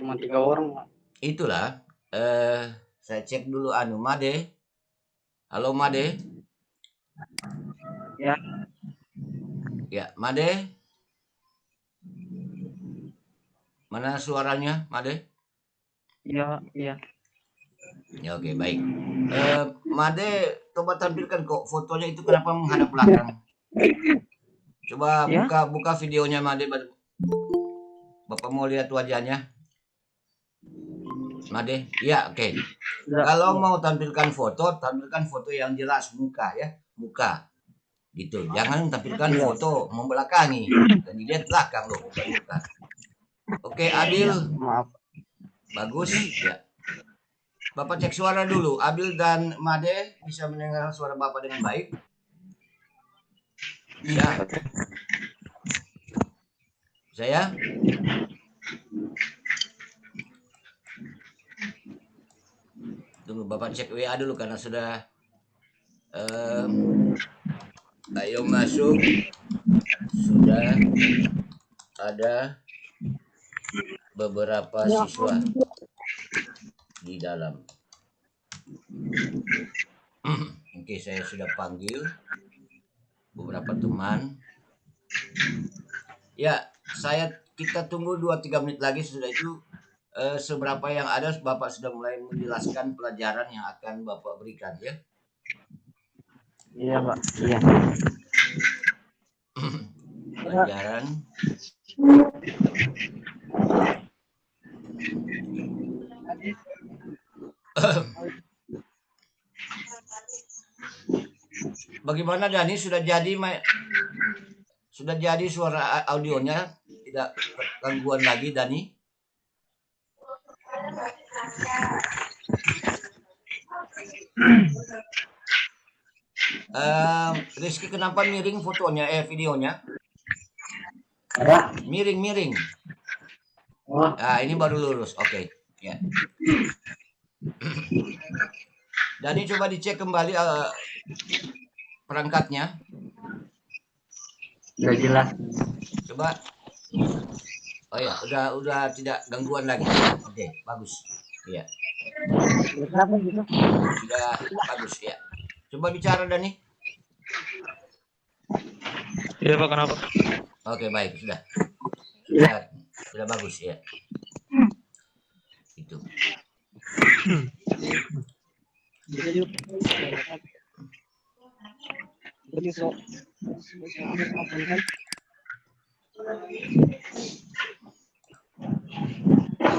cuma 3 orang, Pak. Itulah. Saya cek dulu Made. Halo Made. Ya. Ya, Made. Mana suaranya, Made? Iya, iya. Ya, oke, baik. Made, coba tampilkan kok fotonya itu kenapa menghadap belakang. Coba Ya? buka videonya Made. Bapak mau lihat wajahnya. Made, ya, oke. Kalau mau tampilkan foto yang jelas muka ya, muka. Gitu. Jangan tampilkan foto membelakangi. Dan dilihat belakang loh, bukan muka. Oke, Abil. Maaf. Bagus, ya. Bapak cek suara dulu. Abil dan Made bisa mendengar suara Bapak dengan baik? Bisa. Saya? Tunggu Bapak cek WA dulu karena sudah ayo masuk. Sudah ada beberapa siswa di dalam. Oke, saya sudah panggil beberapa teman. Ya, kita tunggu 2-3 menit lagi. Sudah itu seberapa yang ada Bapak sudah mulai menjelaskan pelajaran yang akan Bapak berikan ya. Iya, Pak. Iya. Pelajaran bagaimana Dani, sudah jadi suara audionya, tidak gangguan lagi Dani? Rizky, kenapa miring fotonya videonya? Miring. Nah, ini baru lurus. Oke. Ya. Dani, coba dicek kembali perangkatnya. Udah jelas. Coba. Oh ya, udah tidak gangguan lagi. Oke, bagus. Iya. Kenapa gitu? Sudah bagus ya. Coba bicara Dani. Iya, Pak, kenapa? Oke, baik, sudah bagus ya. Itu.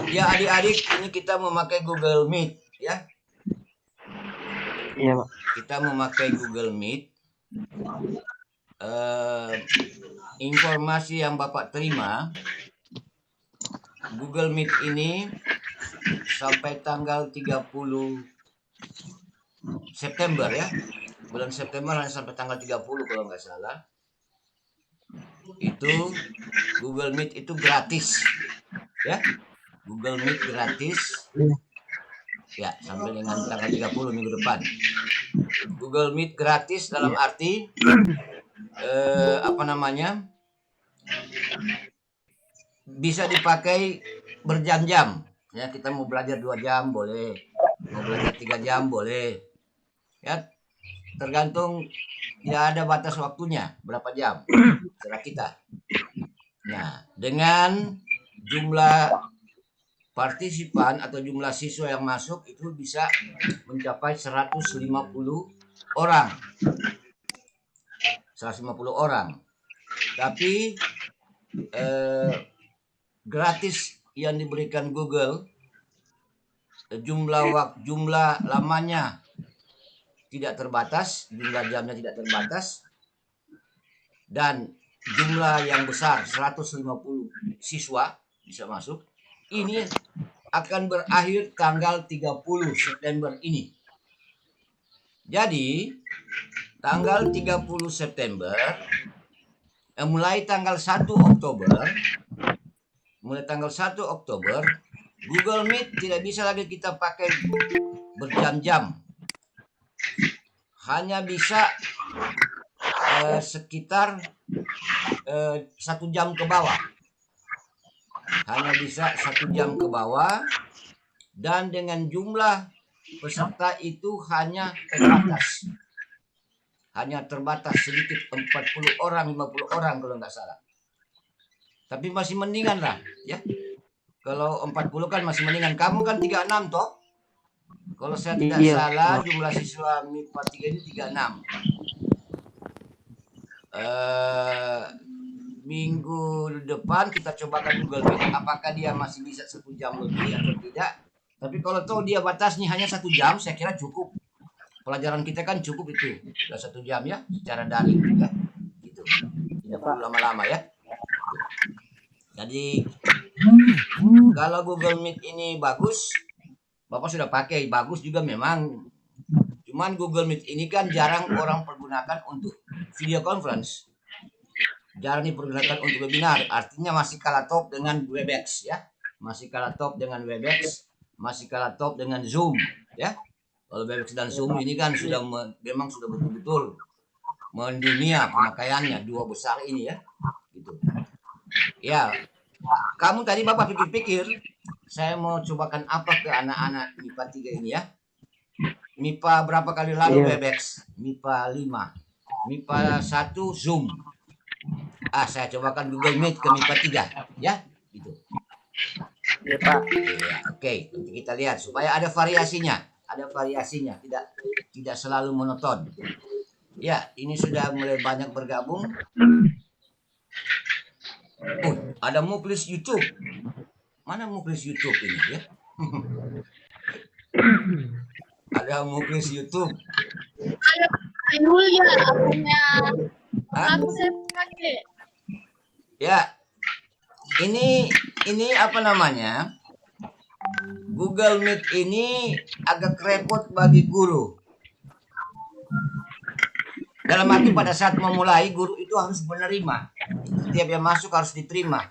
Ya adik-adik, ini kita memakai Google Meet ya. Iya, Pak. Kita memakai Google Meet. Informasi yang Bapak terima, Google Meet ini sampai tanggal 30 September ya. Bulan September sampai tanggal 30 kalau nggak salah. Itu Google Meet itu gratis. Ya. Google Meet gratis. Ya, sampai dengan tanggal 30 minggu depan. Google Meet gratis dalam arti bisa dipakai berjam-jam. Ya, kita mau belajar 2 jam boleh, mau belajar 3 jam boleh. Ya, tergantung, ya ada batas waktunya berapa jam serah kita. Nah, dengan jumlah partisipan atau jumlah siswa yang masuk itu bisa mencapai 150 orang. 150 orang. Tapi gratis yang diberikan Google, jumlah lamanya tidak terbatas, jumlah jamnya tidak terbatas, dan jumlah yang besar 150 siswa bisa masuk. Ini akan berakhir tanggal 30 September ini. Jadi tanggal 30 September mulai tanggal 1 Oktober Google Meet tidak bisa lagi kita pakai berjam-jam. Hanya bisa sekitar 1 jam ke bawah. hanya bisa 1 jam ke bawah, dan dengan jumlah peserta itu hanya terbatas. Hanya terbatas sedikit, 40 orang, 50 orang kalau nggak salah. Tapi masih mendingan lah, ya. Kalau 40 kan masih mendingan. Kamu kan 36 toh? Kalau saya tidak Iya, salah, Pak. jumlah siswa MIPA 3 ini 36. Minggu depan kita cobakan Google Meet, apakah dia masih bisa 1 jam lebih atau tidak. Tapi kalau tahu dia batasnya hanya 1 jam, saya kira cukup. Pelajaran kita kan cukup itu, sudah 1 jam ya, secara daring juga. Gitu. Tidak perlu lama-lama ya. Jadi kalau Google Meet ini bagus, Bapak sudah pakai, bagus juga memang. Cuman Google Meet ini kan jarang orang pergunakan untuk video conference. Jarang dipergunakan untuk webinar, artinya masih kalah top dengan Webex ya. Masih kalah top dengan Webex, masih kalah top dengan Zoom ya. Kalau Webex dan Zoom ini kan sudah memang sudah betul-betul mendunia pemakaiannya, dua besar ini ya. Gitu. Ya, kamu tadi Bapak pikir-pikir, saya mau cobakan apa ke anak-anak MIPA 3 ini ya. MIPA berapa kali lalu Webex? MIPA 5. MIPA 1 Zoom. Saya cobakan Google Meet ke MIPA 3 ya, gitu. Iya, Pak. Iya, oke. Nanti kita lihat supaya ada variasinya, tidak selalu monoton. Ya, ini sudah mulai banyak bergabung. Ada muklis YouTube. Mana muklis YouTube ini ya? Ada muklis YouTube. Dulu ya akunnya Hah? aku saya pakai. Ya, ini apa namanya? Google Meet ini agak repot bagi guru. Dalam arti pada saat memulai, guru itu harus menerima. Setiap yang masuk harus diterima.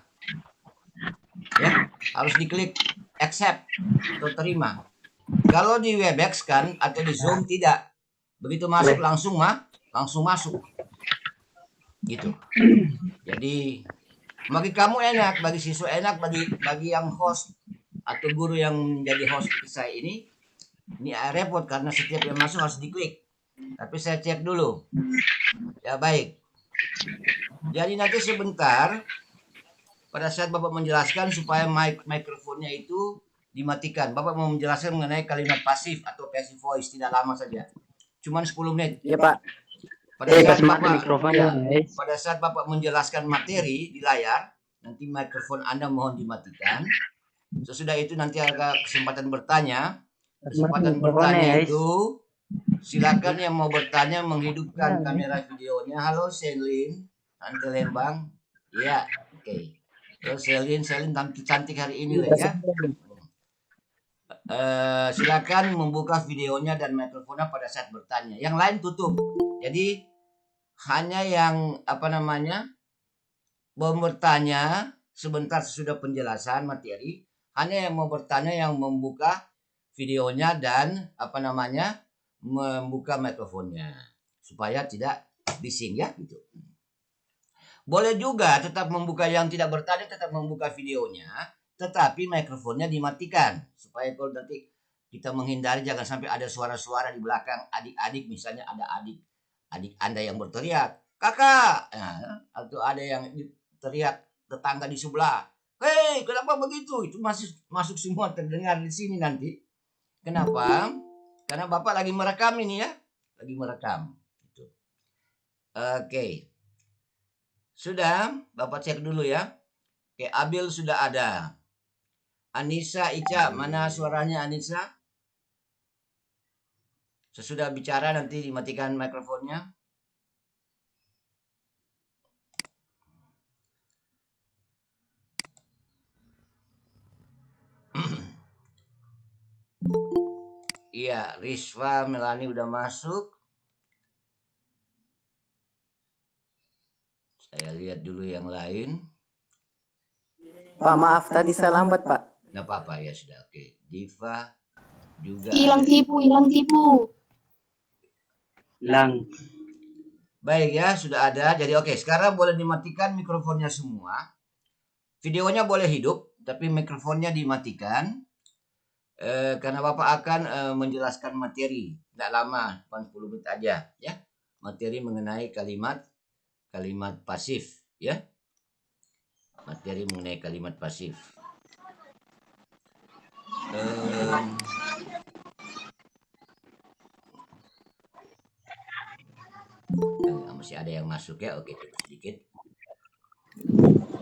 Ya, harus diklik accept atau terima. Kalau di Webex kan atau di Zoom tidak. Begitu masuk langsung masuk. Gitu. Jadi bagi kamu enak, bagi siswa enak, bagi yang host atau guru yang menjadi host saya ini repot karena setiap yang masuk harus diklik. Tapi saya cek dulu. Ya baik. Jadi nanti sebentar pada saat Bapak menjelaskan supaya mikrofonnya itu dimatikan. Bapak mau menjelaskan mengenai kalimat pasif atau passive voice, tidak lama saja. Cuman 10 menit. Iya, Pak. Pada saat Bapak menjelaskan materi di layar, nanti mikrofon Anda mohon dimatikan. Sesudah itu nanti ada kesempatan bertanya. Kesempatan bertanya itu silakan yang mau bertanya menghidupkan kamera videonya. Halo Selin, Tante Lembang. Iya, oke. Halo Selin cantik hari ini lah ya. Silakan membuka videonya dan mikrofonnya pada saat bertanya. Yang lain tutup. Jadi hanya yang mau bertanya sebentar sesudah penjelasan materi, hanya yang mau bertanya yang membuka videonya dan membuka mikrofonnya supaya tidak bising ya gitu. Boleh juga tetap membuka yang tidak bertanya, tetap membuka videonya, tetapi mikrofonnya dimatikan supaya kalau nanti kita menghindari jangan sampai ada suara-suara di belakang adik-adik, misalnya ada adik Anda yang berteriak, "Kakak!" atau ada yang teriak tetangga di sebelah, "Hei, kenapa begitu?" Itu masuk semua terdengar di sini nanti. Kenapa? Karena Bapak lagi merekam ini ya. Lagi merekam. Gitu. Oke. Sudah, Bapak cek dulu ya. Oke, Abil sudah ada. Anissa, Ica, mana suaranya Anissa? Sesudah bicara nanti dimatikan mikrofonnya. Iya, Rizwa, Melani udah masuk. Saya lihat dulu yang lain. Pak, maaf tadi saya lambat, Pak. Nggak apa-apa ya sudah. Oke, Diva juga. Hilang tipu. Hilang. Baik ya, sudah ada. Jadi oke, sekarang boleh dimatikan mikrofonnya semua. Videonya boleh hidup, tapi mikrofonnya dimatikan karena Bapak akan menjelaskan materi. Tidak lama, 10 menit aja ya. Materi mengenai kalimat pasif ya. Materi mengenai kalimat pasif. Masih ada yang masuk ya. Oke, coba sedikit.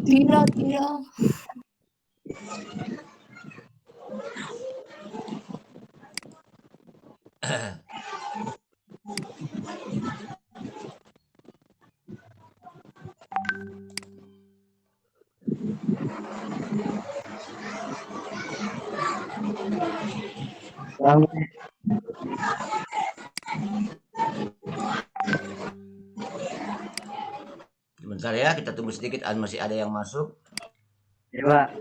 Tidak. Lang. Sebentar ya, kita tunggu sedikit. Masih ada yang masuk. Ya, Pak.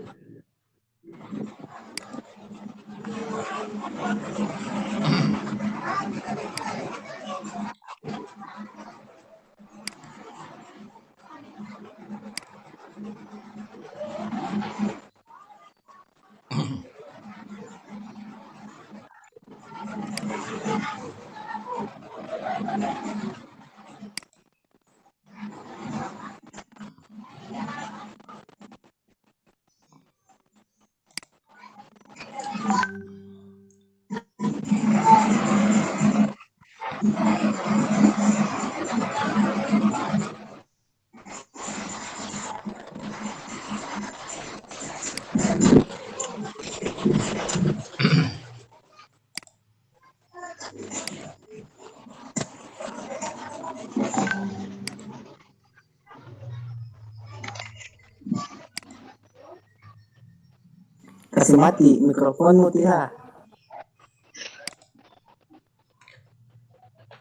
Kasih mati mikrofonmu Tira.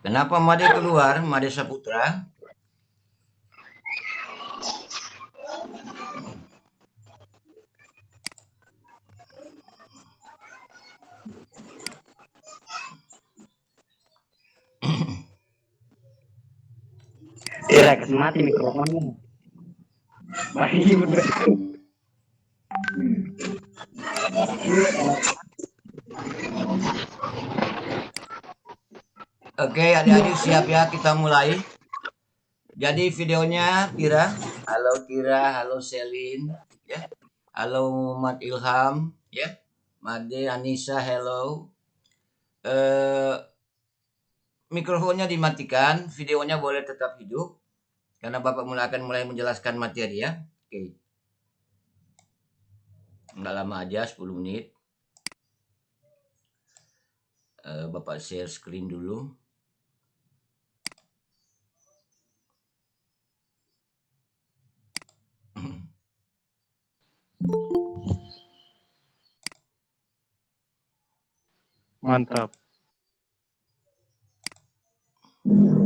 Kenapa Made keluar, Made Saputra? Tira kasih mati mikrofonnya. Bagi bener. Oke, adik-adik siap ya, kita mulai. Jadi videonya Tira, halo Selin, ya, halo Mat Ilham, ya, Made Anissa, hello. Mikrofonnya dimatikan, videonya boleh tetap hidup, karena Bapak akan mulai menjelaskan materi ya. Oke, nggak lama aja, 10 menit. Bapak share screen dulu. Mantap.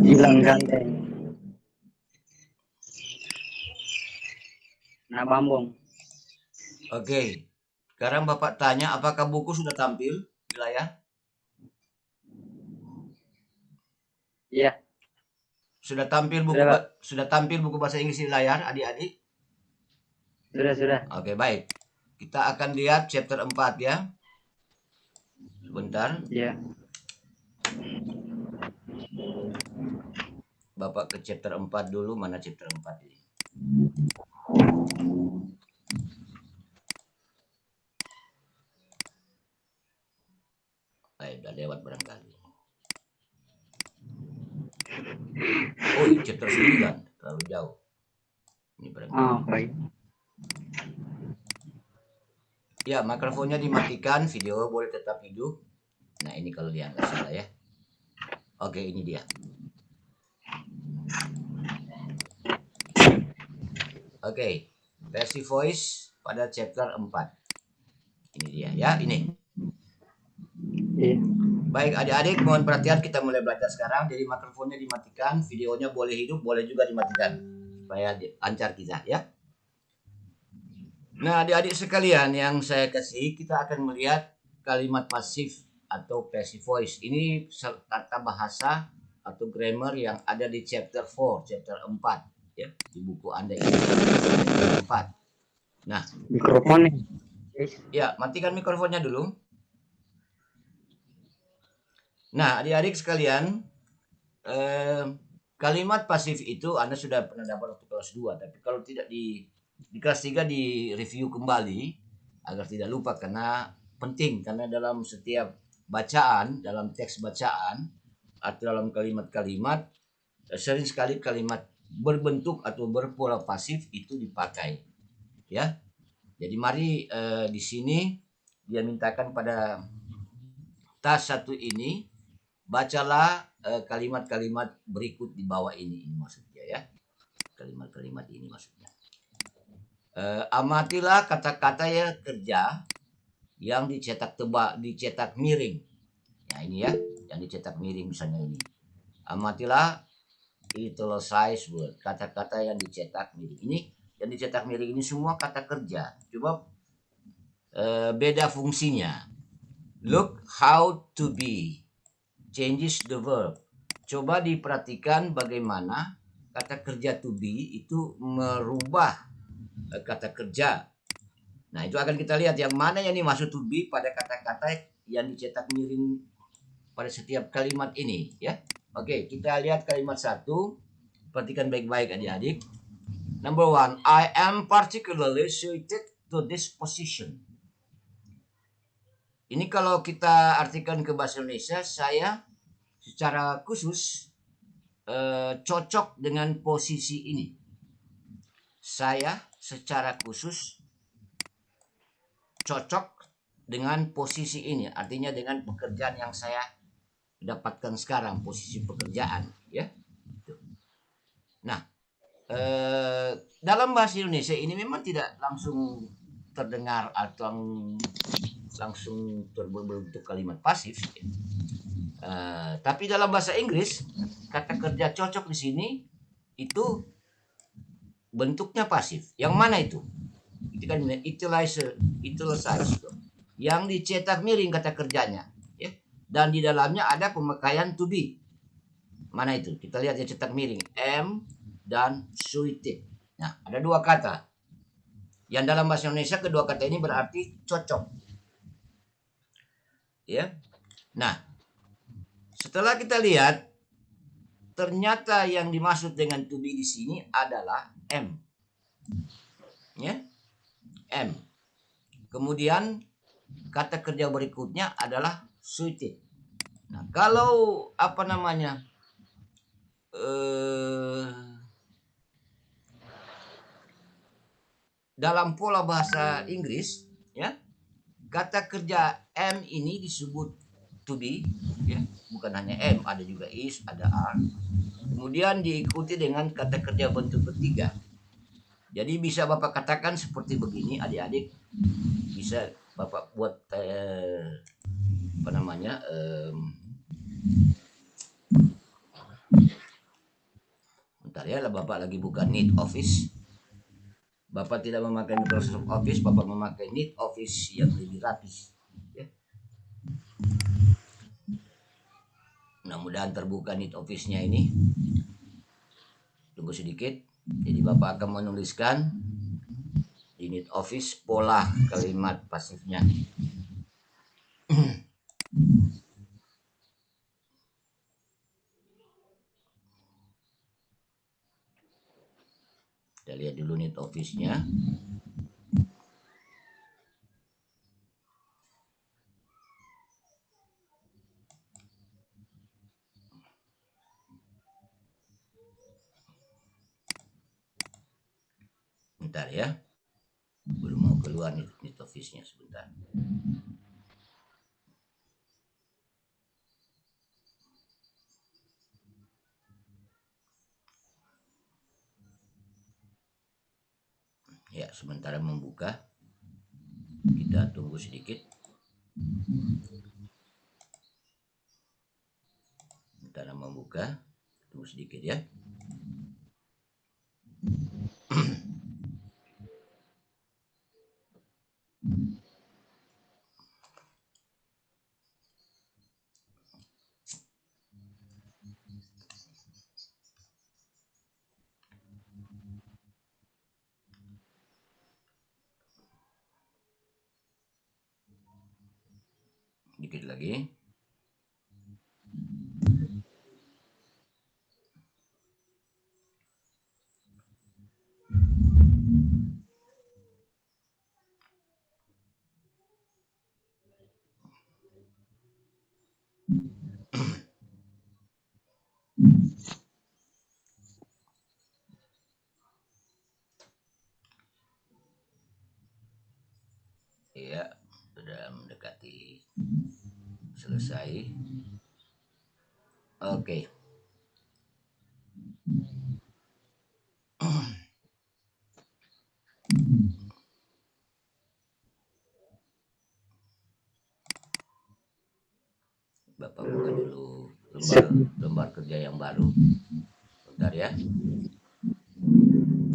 Hilang ganteng. Nah, Bambong. Oke, sekarang Bapak tanya apakah buku sudah tampil di layar? Iya. Sudah tampil buku bahasa Inggris di layar, adik-adik? Sudah. Oke, baik. Kita akan lihat chapter 4 ya. Sebentar. Iya. Bapak ke chapter 4 dulu. Mana chapter 4 ini? Udah lewat barangkali. Oh, chapter 9. Terlalu jauh. Ini barangkali. Baik. Ya, mikrofonnya dimatikan, video boleh tetap hidup. Nah, ini kalau dia nggak salah ya. Oke, ini dia. Oke, versi voice pada chapter 4. Ini dia ya, ini. Iya. Baik, adik-adik, mohon perhatian, kita mulai belajar sekarang. Jadi mikrofonnya dimatikan, videonya boleh hidup, boleh juga dimatikan. Supaya lancar kita ya. Nah, adik-adik sekalian yang saya kasih, kita akan melihat kalimat pasif atau passive voice. Ini tata bahasa atau grammar yang ada di chapter 4, chapter 4 ya, di buku Anda ini. Chapter 4. Nah, Mikrofonnya. Is. Ya, matikan mikrofonnya dulu. Nah, adik-adik sekalian, kalimat pasif itu Anda sudah pernah dapat waktu kelas 2, tapi kalau tidak di kelas 3 di review kembali agar tidak lupa, karena penting, karena dalam setiap bacaan, dalam teks bacaan atau dalam kalimat-kalimat sering sekali kalimat berbentuk atau berpola pasif itu dipakai, ya. Jadi mari di sini dia mintakan pada tas 1 ini, bacalah kalimat-kalimat berikut di bawah ini maksudnya, ya. Kalimat-kalimat ini maksudnya. Amatilah kata-kata ya kerja yang dicetak dicetak miring. Nah ini ya, yang dicetak miring misalnya ini. Amatilah italicized word, kata-kata yang dicetak miring. Ini yang dicetak miring ini semua kata kerja. Coba beda fungsinya. Look how to be changes the verb. Coba diperhatikan bagaimana kata kerja to be itu merubah kata kerja. Nah, itu akan kita lihat yang mana yang dimaksud to be pada kata-kata yang dicetak miring pada setiap kalimat ini, ya. Oke, kita lihat kalimat 1. Perhatikan baik-baik adik-adik. Number 1, I am particularly suited to this position. Ini kalau kita artikan ke bahasa Indonesia, saya secara khusus cocok dengan posisi ini. Saya secara khusus cocok dengan posisi ini, artinya dengan pekerjaan yang saya dapatkan sekarang, posisi pekerjaan, ya. Nah, dalam bahasa Indonesia ini memang tidak langsung terdengar atau langsung berbentuk kalimat pasif, ya. Tapi dalam bahasa Inggris kata kerja cocok di sini itu bentuknya pasif. Yang mana itu? Itu kan italicized, yang dicetak miring kata kerjanya, ya. Dan di dalamnya ada pemakaian to be. Mana itu? Kita lihat ya, cetak miring am dan suited. Nah, ada 2 kata. Yang dalam bahasa Indonesia kedua kata ini berarti cocok. Ya. Nah, setelah kita lihat, ternyata yang dimaksud dengan to be di sini adalah am. Ya. M. Kemudian kata kerja berikutnya adalah suited. Nah, kalau apa namanya? Dalam pola bahasa Inggris, ya, kata kerja am ini disebut to be, ya, bukan hanya am, ada juga is, ada are. Kemudian diikuti dengan kata kerja bentuk ketiga. Jadi bisa Bapak katakan seperti begini, adik-adik, bisa Bapak buat apa namanya, bentar ya, Bapak lagi buka Need Office. Bapak tidak memakai Microsoft Office, Bapak memakai Need Office yang lebih rapi, ya. Mudah-mudahan terbuka Need Office-nya ini. Tunggu sedikit. Jadi Bapak akan menuliskan di Need Office pola kalimat pasifnya. Kita lihat dulu Need Office-nya. Bentar ya. Belum mau keluar Need Office-nya, sebentar. Ya, sementara membuka. Kita tunggu sedikit. Sementara membuka. Tunggu sedikit ya. Dikit lagi. Iya, sudah mendekati selesai. Oke. Bapak buka dulu lembar kerja yang baru. Bentar ya.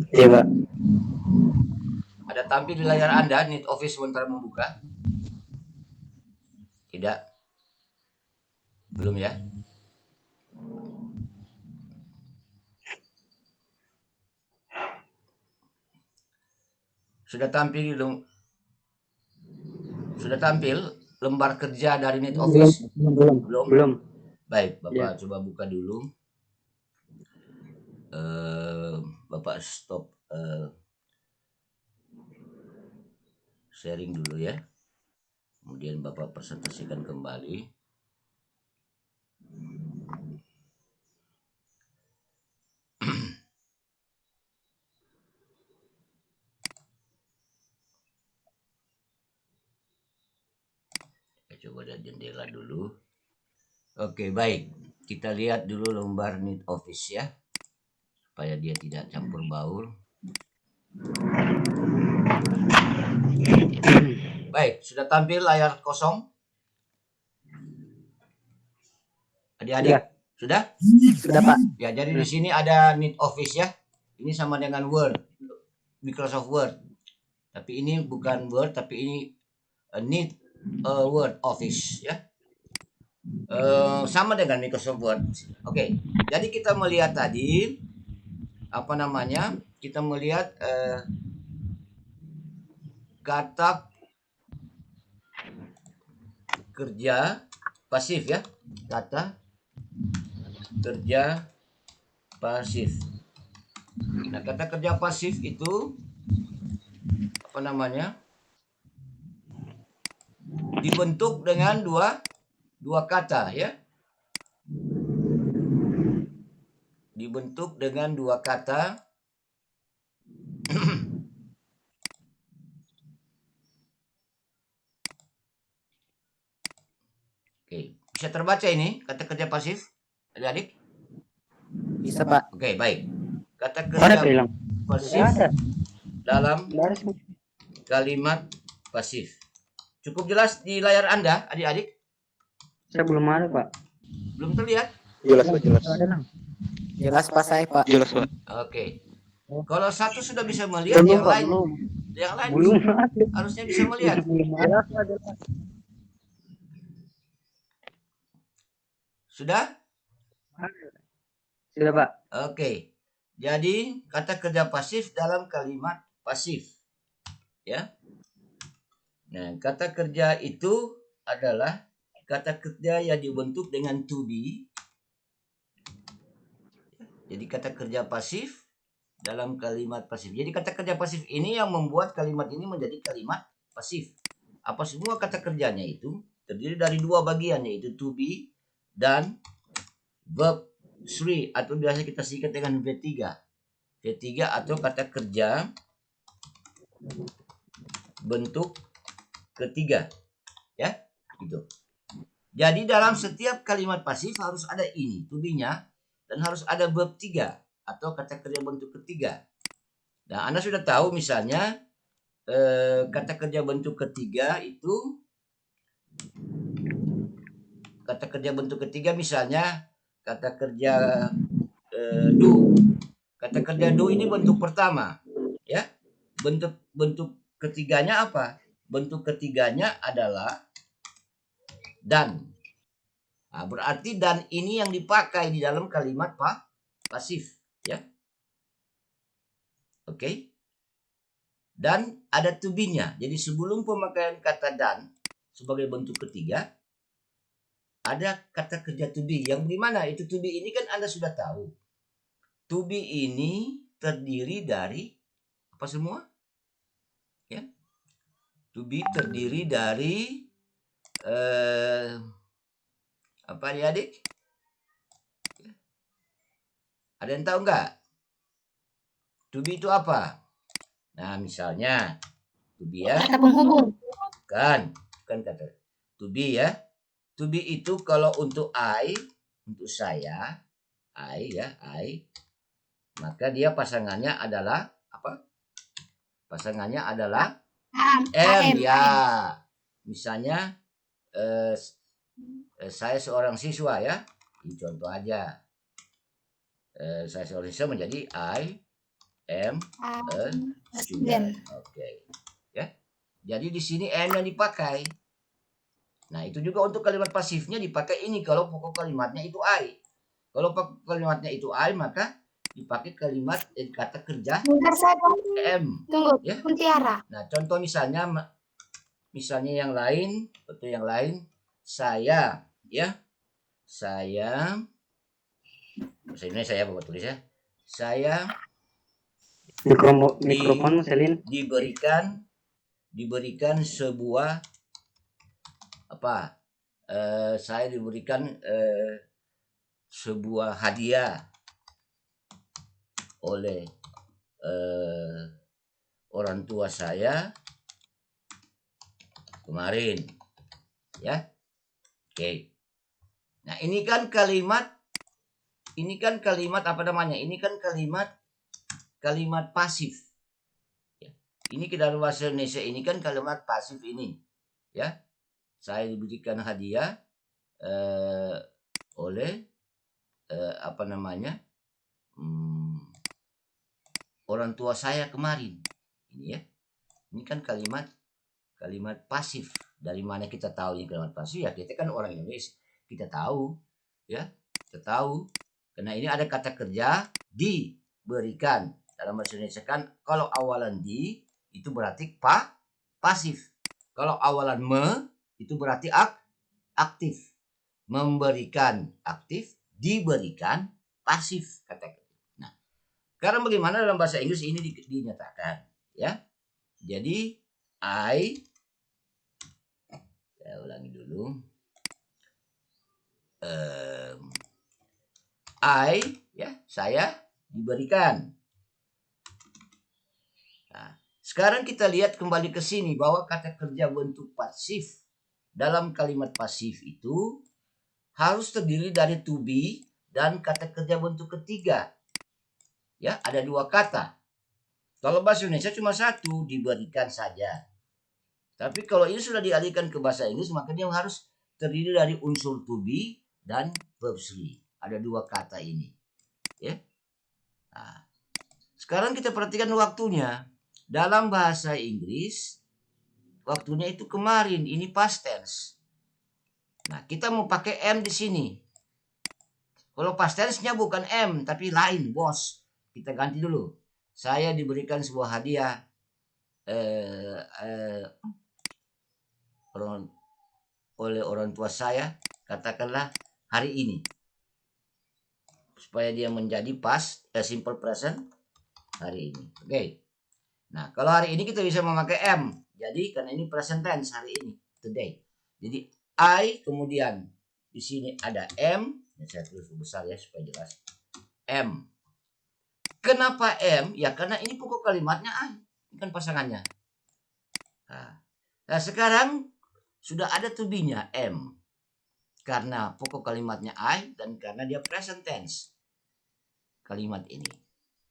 Iya, Pak. Ada tampil di layar Anda, Need Office sebentar membuka. Tidak. Belum ya? Sudah tampil lembar kerja dari Need Office? Belum. Baik, Bapak Ya. coba buka dulu. Bapak stop sharing dulu ya. Kemudian Bapak presentasikan kembali. Coba ada jendela dulu. Oke, baik. Kita lihat dulu lembar Need Office ya. Supaya dia tidak campur baur. Baik, sudah tampil layar kosong? Adik-adik, Ya. sudah? Sudah, Pak. Ya, jadi di sini ada Need Office ya. Ini sama dengan Word, Microsoft Word. Tapi ini bukan Word, tapi ini Need Word Office ya. Sama dengan Microsoft Word. Oke, jadi kita melihat tadi apa namanya? Kita melihat kata kerja pasif ya, kata kerja pasif. Nah, kata kerja pasif itu apa namanya? Dibentuk dengan dua kata ya. Dibentuk dengan dua kata. Oke, bisa terbaca ini kata kerja pasif, adik-adik? Bisa, Pak. Oke, baik. Kata Ada kerja hilang. pasif Ada. dalam Ada sih. kalimat pasif. Cukup jelas di layar Anda, adik-adik? Saya belum ada, Pak. Belum terlihat? Jelas Pak, jelas. Ada, Bang. Jelas, Pak, saya, Pak. Jelas Pak. Oke. Kalau satu sudah bisa melihat, Belum, yang Pak, lain belum. Belum ada. harusnya bisa melihat. Belum ada. Sudah? Sudah, Pak. Oke. Jadi kata kerja pasif dalam kalimat pasif. Ya. Nah, kata kerja itu adalah kata kerja yang dibentuk dengan to be. Jadi kata kerja pasif dalam kalimat pasif. Jadi kata kerja pasif ini yang membuat kalimat ini menjadi kalimat pasif. Apa semua kata kerjanya itu terdiri dari dua bagian, yaitu to be dan verb 3 atau biasa kita singkat dengan V3. V3 atau kata kerja bentuk ketiga. Ya, gitu. Jadi dalam setiap kalimat pasif harus ada ini, to be-nya, dan harus ada verb 3 atau kata kerja bentuk ketiga. Nah, Anda sudah tahu misalnya kata kerja bentuk ketiga itu kata kerja bentuk ketiga misalnya kata kerja do. Kata kerja do ini bentuk pertama, ya. Bentuk ketiganya apa? Bentuk ketiganya adalah dan. Nah, berarti dan ini yang dipakai di dalam kalimat pasif, ya. Oke. Dan ada to be-nya. Jadi sebelum pemakaian kata dan sebagai bentuk ketiga, ada kata kerja to be. Yang dimana itu to be ini kan Anda sudah tahu. To be ini terdiri dari apa semua? Ya. To be terdiri dari apa adik-adik? Ada yang tahu nggak? To be itu apa? Nah, misalnya to be ya. Kata penghubung. Bukan kata to be ya. To be itu kalau untuk I, untuk saya, I, maka dia pasangannya adalah apa? Pasangannya adalah am ya. Misalnya saya seorang siswa ya. Ini contoh aja. Saya seorang siswa menjadi I am a student. Oke. Ya. Jadi di sini am yang dipakai. Nah, itu juga untuk kalimat pasifnya dipakai ini kalau pokok kalimatnya itu I. Kalau pokok kalimatnya itu I, maka dipakai kalimat kata kerja Bentar saya am. tunggu. Ya. Mutiara. Nah, contoh misalnya yang lain, atau yang lain, saya ya. Saya bahasa Indonesia saya bapak tulis ya. Saya Mikrofon Selin. diberikan sebuah apa? Saya diberikan sebuah hadiah oleh orang tua saya kemarin, ya. Oke. Nah, ini kan kalimat apa namanya? Ini kan kalimat pasif. Ya. Ini dalam bahasa Indonesia ini kan kalimat pasif ini, ya. Saya diberikan hadiah oleh apa namanya? Orang tua saya kemarin. Ini ya. Ini kan kalimat pasif. Dari mana kita tahu ini kalimat pasif? Ya kita kan orang Indonesia. Kita tahu, ya. Kita tahu. Karena ini ada kata kerja diberikan. Dalam bahasa Indonesia kan kalau awalan di itu berarti pasif. Kalau awalan me itu berarti aktif. Memberikan aktif, diberikan pasif kata kerja. Nah, sekarang bagaimana dalam bahasa Inggris ini dinyatakan, ya? Jadi saya ulangi dulu. Ya, saya diberikan. Nah, sekarang kita lihat kembali ke sini bahwa kata kerja bentuk pasif dalam kalimat pasif itu harus terdiri dari to be dan kata kerja bentuk ketiga. Ya, ada dua kata. Kalau bahasa Indonesia cuma satu, diberikan saja. Tapi kalau ini sudah dialihkan ke bahasa Inggris, maka dia harus terdiri dari unsur to be dan verb 3. Ada dua kata ini. Ya. Nah, sekarang kita perhatikan waktunya. Dalam bahasa Inggris, waktunya itu kemarin. Ini past tense. Nah, kita mau pakai am di sini. Kalau past tense-nya bukan am, tapi lain, bos. Kita ganti dulu. Saya diberikan sebuah hadiah oleh orang tua saya, katakanlah hari ini, supaya dia menjadi simple present hari ini. Oke. Nah, kalau hari ini kita bisa memakai am. Jadi karena ini present tense hari ini, today. Jadi I kemudian di sini ada am. Saya tulis besar ya supaya jelas. Am. Kenapa am? Ya karena ini pokok kalimatnya I. Ini kan pasangannya. Nah, sekarang sudah ada to be-nya am. Karena pokok kalimatnya I dan karena dia present tense. Kalimat ini.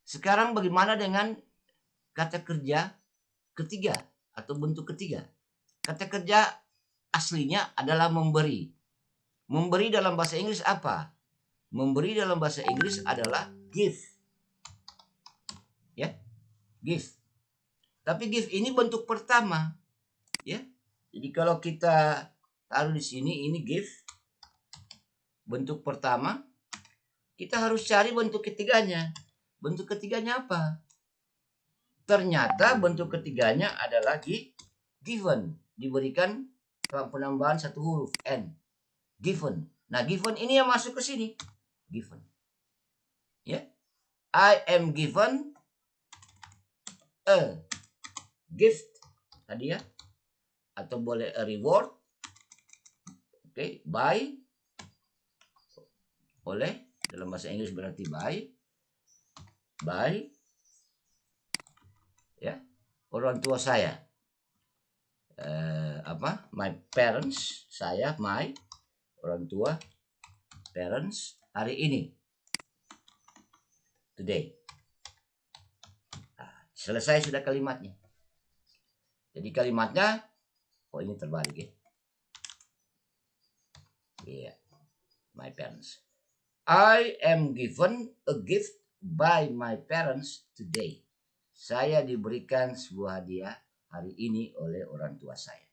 Sekarang bagaimana dengan kata kerja ketiga atau bentuk ketiga? Kata kerja aslinya adalah memberi. Memberi dalam bahasa Inggris apa? Memberi dalam bahasa Inggris adalah give. Ya, give. Tapi give ini bentuk pertama, ya. Jadi kalau kita taruh di sini ini give bentuk pertama, kita harus cari bentuk ketiganya. Bentuk ketiganya apa? Ternyata bentuk ketiganya adalah given, diberikan penambahan satu huruf n. given. Nah, given ini yang masuk ke sini. Given. Ya. I am given a gift tadi ya. Atau boleh a reward. Oke, by. Boleh. Dalam bahasa Inggris berarti by. Ya. Orang tua saya. My parents, saya, my orang tua, parents, hari ini, today. Nah, selesai sudah kalimatnya. Jadi kalimatnya, oh ini terbalik ya. Iya, my parents. I am given a gift by my parents today. Saya diberikan sebuah hadiah hari ini oleh orang tua saya.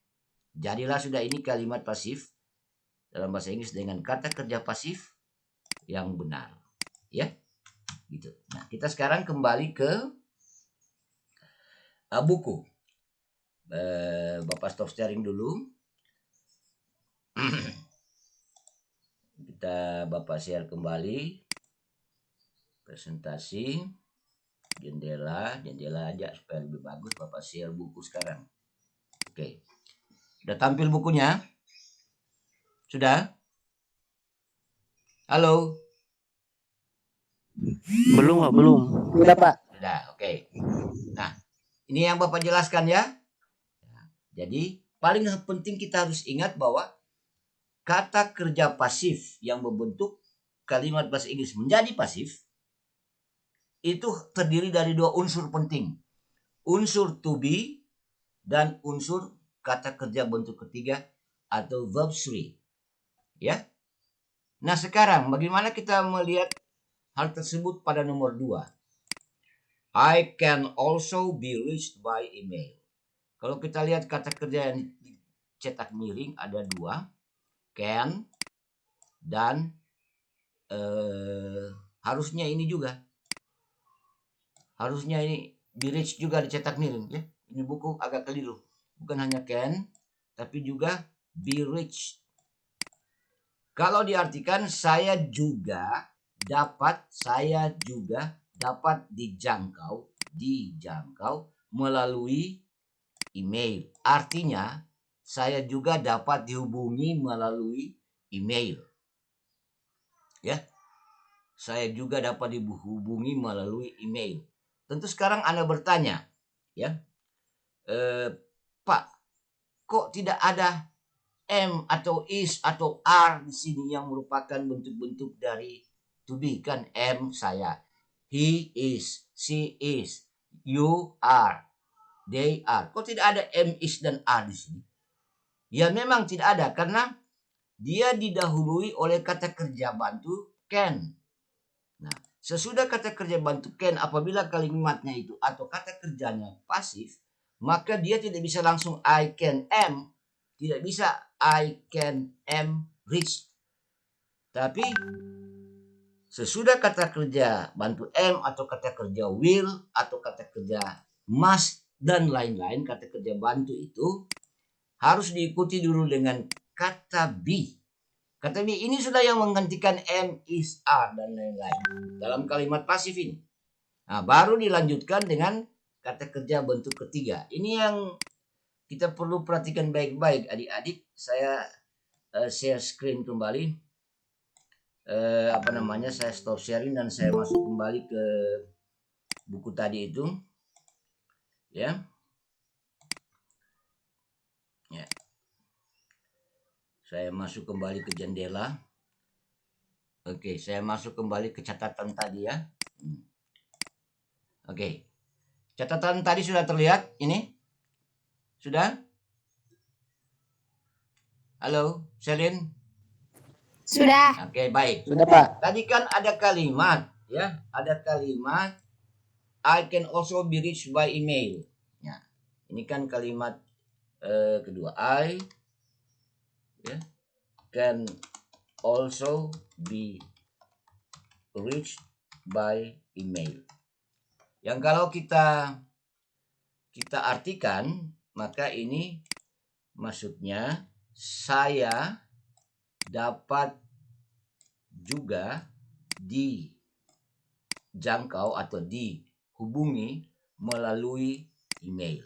Jadilah sudah ini kalimat pasif dalam bahasa Inggris dengan kata kerja pasif yang benar. Ya, gitu. Nah, kita sekarang kembali ke buku. Bapak stop sharing dulu. Bapak share kembali. Presentasi. Jendela aja supaya lebih bagus. Bapak share buku sekarang. Oke. Sudah tampil bukunya? Sudah? Halo? Belum, Pak, belum. Sudah, Pak. Sudah, oke. Nah, ini yang Bapak jelaskan ya. Jadi, paling penting kita harus ingat bahwa kata kerja pasif yang membentuk kalimat bahasa Inggris menjadi pasif itu terdiri dari dua unsur penting. Unsur to be dan unsur kata kerja bentuk ketiga atau verb 3. Ya. Nah, sekarang bagaimana kita melihat hal tersebut pada nomor 2? I can also be reached by email. Kalau kita lihat kata kerja yang dicetak miring ada 2, can dan harusnya ini juga. Harusnya ini be reached juga dicetak miring ya. Ini buku agak keliru. Bukan hanya can tapi juga be reached. Kalau diartikan saya juga dapat dijangkau melalui email. Artinya saya juga dapat dihubungi melalui email. Ya. Saya juga dapat dihubungi melalui email. Tentu sekarang Anda bertanya, ya. Pak, kok tidak ada am atau is atau are di sini yang merupakan bentuk-bentuk dari to be? Kan am saya, he is, she is, you are, they are. Kok tidak ada am, is dan are di sini? Ya memang tidak ada karena dia didahului oleh kata kerja bantu can. Nah, sesudah kata kerja bantu can apabila kalimatnya itu atau kata kerjanya pasif, maka dia tidak bisa langsung I can am. Tidak bisa I can am reach. Tapi sesudah kata kerja bantu am atau kata kerja will atau kata kerja must dan lain-lain kata kerja bantu itu harus diikuti dulu dengan kata be. Kata be ini sudah yang menggantikan am, is, are dan lain-lain dalam kalimat pasif ini. Nah, baru dilanjutkan dengan kata kerja bentuk ketiga. Ini yang kita perlu perhatikan baik-baik adik-adik. Saya share screen kembali. Saya stop sharing dan saya masuk kembali ke buku tadi itu. Ya. Ya. Saya masuk kembali ke jendela. Oke, saya masuk kembali ke catatan tadi ya. Oke. Catatan tadi sudah terlihat ini? Sudah? Halo, Selin? Sudah. Oke, baik. Sudah, Pak. Tadi kan ada kalimat, ya. Ada kalimat I can also be reached by email. Ya. Ini kan kalimat kedua. I can also be reached by email. Yang kalau kita artikan, maka ini maksudnya saya dapat juga dijangkau atau dihubungi melalui email.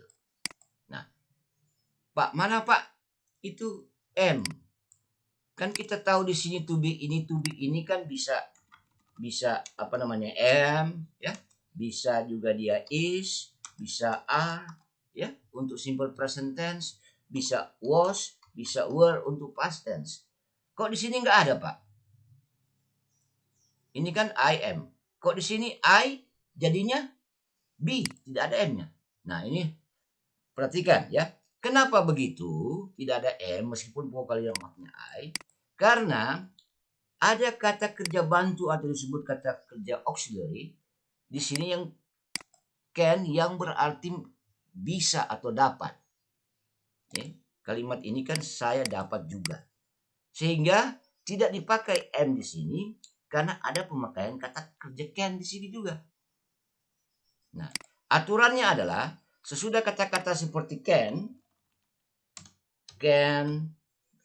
Nah, Pak, mana Pak? Itu M. Kan kita tahu di sini to be ini kan bisa apa namanya am ya, bisa juga dia is, bisa are ya untuk simple present tense, bisa was, bisa were untuk past tense. Kok di sini nggak ada Pak? Ini kan I am. Kok di sini I jadinya be, tidak ada m-nya. Nah ini perhatikan ya. Kenapa begitu? Tidak ada m meskipun vokal yang maknanya I? Karena ada kata kerja bantu atau disebut kata kerja auxiliary di sini yang can yang berarti bisa atau dapat. Ya, kalimat ini kan saya dapat juga. Sehingga tidak dipakai m di sini karena ada pemakaian kata kerja can di sini juga. Nah, aturannya adalah sesudah kata-kata seperti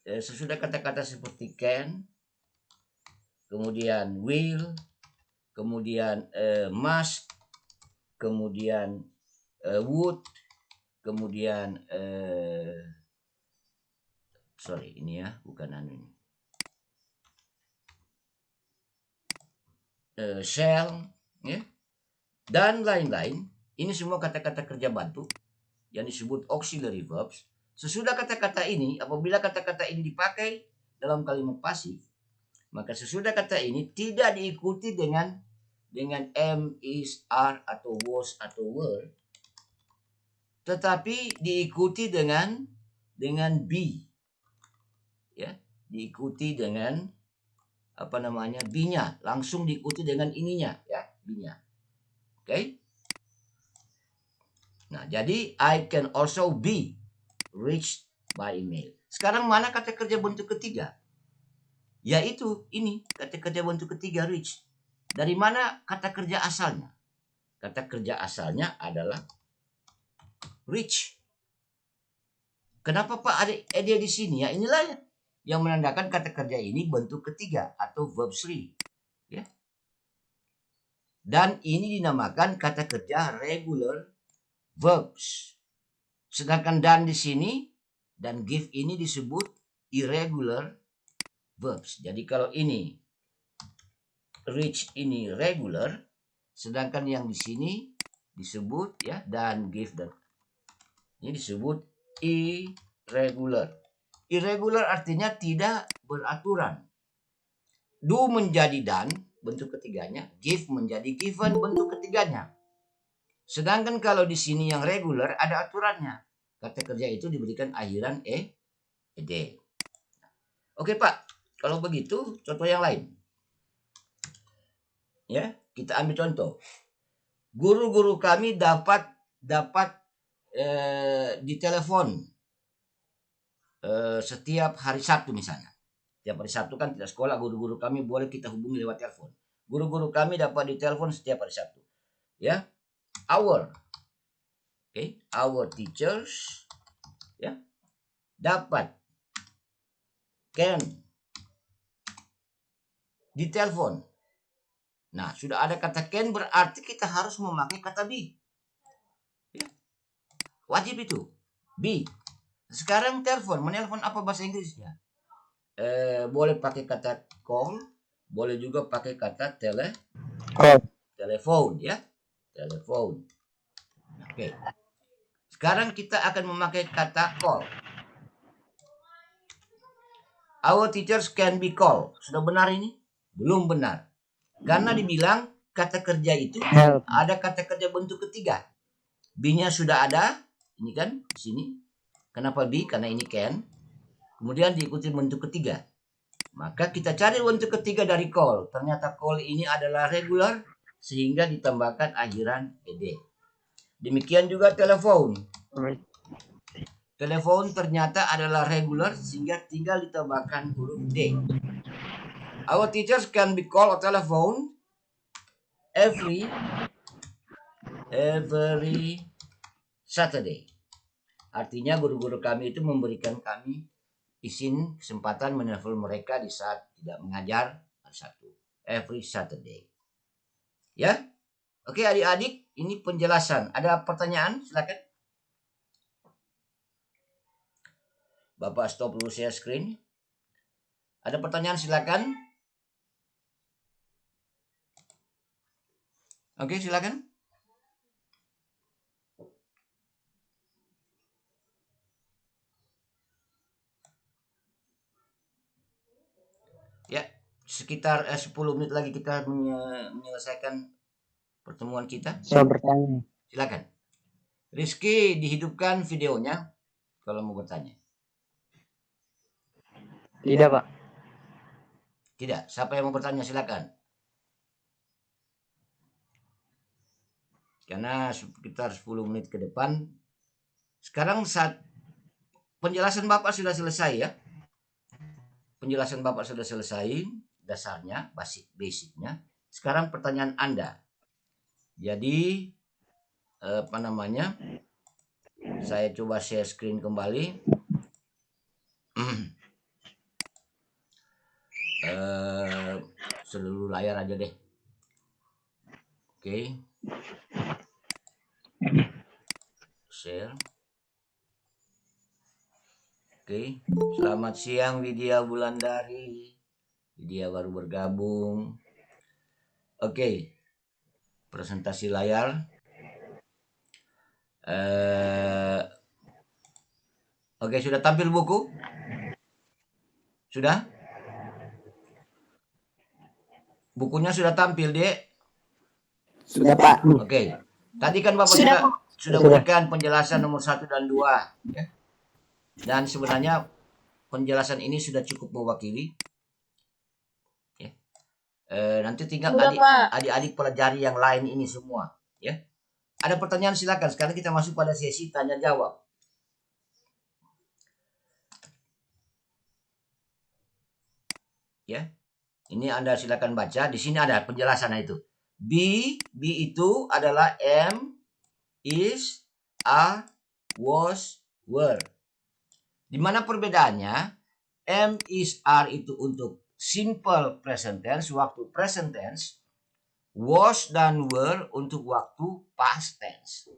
sesudah kata-kata seperti can, kemudian will, kemudian must, kemudian would, kemudian sorry ini ya bukan ini, shall ya dan lain-lain. Ini semua kata-kata kerja bantu yang disebut auxiliary verbs. Sesudah kata-kata ini, apabila kata-kata ini dipakai dalam kalimat pasif, maka sesudah kata ini tidak diikuti dengan am, is, are, atau was, atau were, tetapi diikuti dengan be. Ya, diikuti dengan apa namanya? Be-nya, langsung diikuti dengan ininya, ya, be-nya. Oke? Okay? Nah, jadi I can also be reached by email. Sekarang mana kata kerja bentuk ketiga? Yaitu ini, kata kerja bentuk ketiga reach. Dari mana kata kerja asalnya? Kata kerja asalnya adalah reach. Kenapa Pak ada dia di sini? Ya inilah yang menandakan kata kerja ini bentuk ketiga atau verb 3. Ya. Dan ini dinamakan kata kerja regular verbs. Sedangkan dan di sini dan give ini disebut irregular verbs. Jadi kalau ini reach ini regular, sedangkan yang di sini disebut ya dan give dan ini disebut irregular. Irregular artinya tidak beraturan. Do menjadi dan bentuk ketiganya, give menjadi given bentuk ketiganya. Sedangkan kalau di sini yang regular ada aturannya. Kata kerja itu diberikan akhiran ed. Oke Pak, kalau begitu contoh yang lain. Ya, kita ambil contoh. Guru-guru kami dapat ditelepon setiap hari Sabtu misalnya. Setiap hari Sabtu kan tidak sekolah, guru-guru kami boleh kita hubungi lewat telepon. Guru-guru kami dapat ditelepon setiap hari Sabtu. Ya, our teachers ya dapat can ditelepon. Nah, sudah ada kata can berarti kita harus memakai kata be. Ya. Wajib itu. Be. Sekarang menelpon apa bahasa Inggrisnya? Boleh pakai kata call, boleh juga pakai kata telepon ya. Telepon. Oke. Sekarang kita akan memakai kata call. Our teachers can be called. Sudah benar ini? Belum benar. Karena dibilang kata kerja itu ada kata kerja bentuk ketiga. Be-nya sudah ada. Ini kan di sini. Kenapa be? Karena ini can. Kemudian diikuti bentuk ketiga. Maka kita cari bentuk ketiga dari call. Ternyata call ini adalah regular sehingga ditambahkan akhiran ed. Demikian juga telepon. Telepon ternyata adalah regular sehingga tinggal ditambahkan huruf D. Our teachers can be called or telephone every Saturday. Artinya guru-guru kami itu memberikan kami izin kesempatan menelpon mereka di saat tidak mengajar hari Sabtu. Every Saturday. Ya. Oke adik-adik, ini penjelasan. Ada pertanyaan? Silakan. Bapak stop dulu share screen. Ada pertanyaan silakan. Oke, silakan. Ya, sekitar 10 menit lagi kita menyelesaikan pertemuan kita. Saya bertanya. Silakan. Rizky, dihidupkan videonya kalau mau bertanya. Tidak, Pak. Tidak. Siapa yang mau bertanya silakan. Karena sekitar 10 menit ke depan. Sekarang saat penjelasan Bapak sudah selesai ya. Penjelasan Bapak sudah selesai, dasarnya, basicnya. Sekarang pertanyaan Anda. Jadi, apa namanya? Saya coba share screen kembali. Seluruh layar aja deh. Oke. Share. Oke, selamat siang Widya Wulandari. Widya baru bergabung. Oke, presentasi layar. Oke, sudah tampil buku? Sudah? Bukunya sudah tampil, Dek? Sudah, Pak. Oke, tadi kan Bapak Sudah, sudah berikan penjelasan nomor 1 dan 2. Ya. Dan sebenarnya penjelasan ini sudah cukup mewakili. Ya. Nanti tinggal adik-adik pelajari yang lain ini semua. Ya. Ada pertanyaan silakan. Sekarang kita masuk pada sesi tanya jawab. Ya. Ini Anda silakan baca. Di sini ada penjelasannya itu. B itu adalah am, is, are, was, were. Di mana perbedaannya? Am, is, are itu untuk simple present tense, waktu present tense. Was dan were untuk waktu past tense.